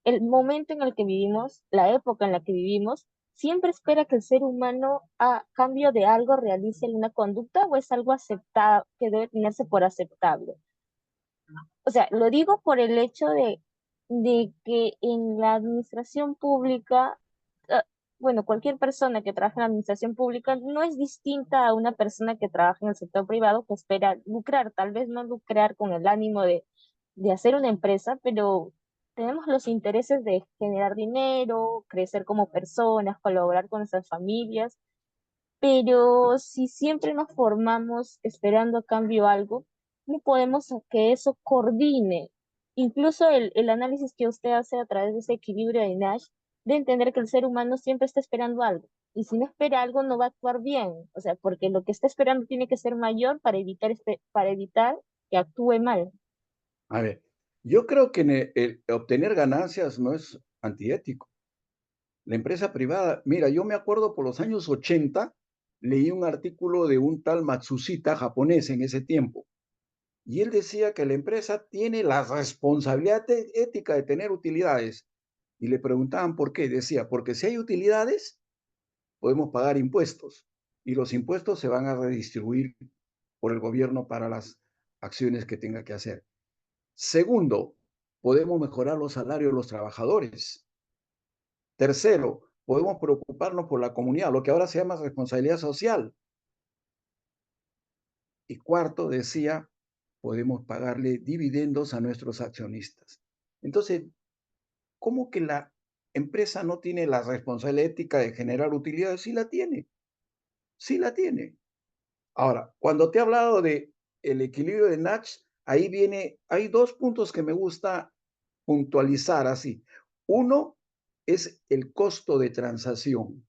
Speaker 4: el momento en el que vivimos, la época en la que vivimos, siempre espera que el ser humano a cambio de algo realice alguna conducta o es algo aceptado, que debe tenerse por aceptable? O sea, lo digo por el hecho de que en la administración pública, ah, bueno, cualquier persona que trabaja en la administración pública no es distinta a una persona que trabaja en el sector privado que espera lucrar, tal vez no lucrar con el ánimo de hacer una empresa, pero tenemos los intereses de generar dinero, crecer como personas, colaborar con nuestras familias, pero si siempre nos formamos esperando a cambio algo, no podemos que eso coordine. Incluso el análisis que usted hace a través de ese equilibrio de Nash, de entender que el ser humano siempre está esperando algo. Y si no espera algo, no va a actuar bien. O sea, porque lo que está esperando tiene que ser mayor para evitar que actúe mal.
Speaker 2: a ver, yo creo que el obtener ganancias no es antiético. La empresa privada, mira, yo me acuerdo por los años 80, leí un artículo de un tal Matsushita japonés en ese tiempo, y él decía que la empresa tiene la responsabilidad ética de tener utilidades. Y le preguntaban por qué. Decía, porque si hay utilidades, podemos pagar impuestos, y los impuestos se van a redistribuir por el gobierno para las acciones que tenga que hacer. Segundo, podemos mejorar los salarios de los trabajadores. Tercero, podemos preocuparnos por la comunidad, lo que ahora se llama responsabilidad social. Y cuarto, decía, podemos pagarle dividendos a nuestros accionistas. Entonces, ¿cómo que la empresa no tiene la responsabilidad ética de generar utilidades? Sí la tiene, sí la tiene. Ahora, cuando te he hablado de el equilibrio de Nash, ahí viene, hay dos puntos que me gusta puntualizar así. Uno es el costo de transacción.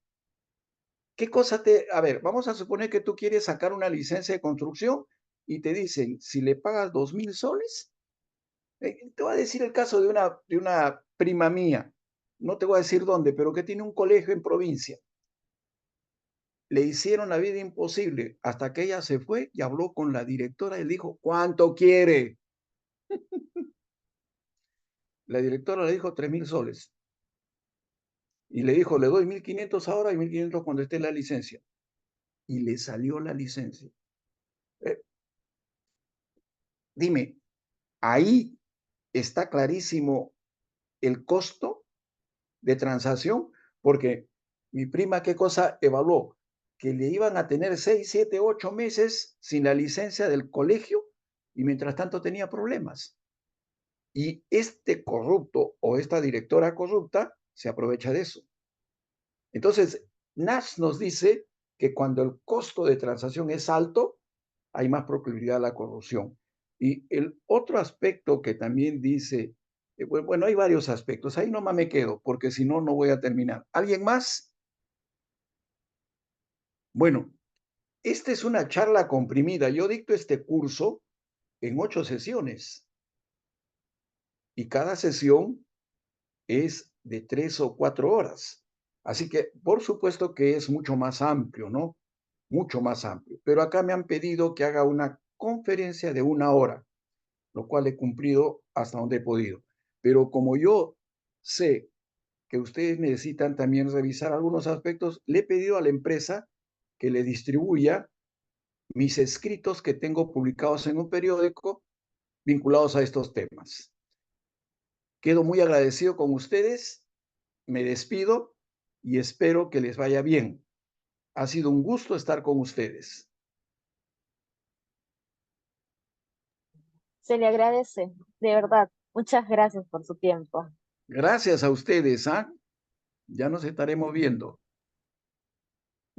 Speaker 2: ¿Qué cosa a ver, vamos a suponer que tú quieres sacar una licencia de construcción y te dicen, si le pagas 2.000 soles, te voy a decir el caso de una prima mía, no te voy a decir dónde, pero que tiene un colegio en provincia. Le hicieron la vida imposible hasta que ella se fue y habló con la directora y le dijo, ¿cuánto quiere? La directora le dijo 3.000 soles. Y le dijo, le doy 1.500 ahora y 1.500 cuando esté la licencia. Y le salió la licencia. Eh, Dime, ahí está clarísimo el costo de transacción, porque mi prima, ¿qué cosa evaluó? Que le iban a tener 6, 7, 8 meses sin la licencia del colegio y mientras tanto tenía problemas. Y este corrupto o esta directora corrupta se aprovecha de eso. Entonces, Nash nos dice que cuando el costo de transacción es alto, hay más proclividad a la corrupción. Y el otro aspecto que también dice, bueno, hay varios aspectos, ahí nomás me quedo, porque si no, no voy a terminar. ¿Alguien más? Bueno, esta es una charla comprimida. Yo dicto este curso en 8 sesiones y cada sesión es de 3 o 4 horas. Así que, por supuesto que es mucho más amplio, ¿no? Mucho más amplio. Pero acá me han pedido que haga una conferencia de 1 hora, lo cual he cumplido hasta donde he podido. Pero como yo sé que ustedes necesitan también revisar algunos aspectos, le he pedido a la empresa que le distribuya mis escritos que tengo publicados en un periódico vinculados a estos temas. Quedo muy agradecido con ustedes, me despido y espero que les vaya bien. Ha sido un gusto estar con ustedes.
Speaker 4: Se le agradece, de verdad. Muchas gracias por su tiempo.
Speaker 2: Gracias a ustedes, ¿ah? Ya nos estaremos viendo.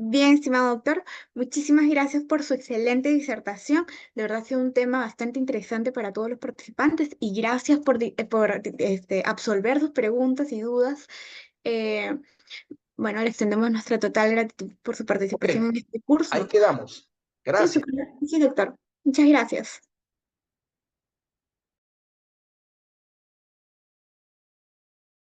Speaker 1: Bien, estimado doctor, muchísimas gracias por su excelente disertación. De verdad ha sido un tema bastante interesante para todos los participantes y gracias por absolver sus preguntas y dudas. Eh, bueno, le extendemos nuestra total gratitud por su participación
Speaker 2: Bueno,
Speaker 1: en este
Speaker 2: ahí
Speaker 1: curso.
Speaker 2: quedamos.
Speaker 1: Sí,
Speaker 2: Gracias.
Speaker 1: sí, doctor. Muchas gracias.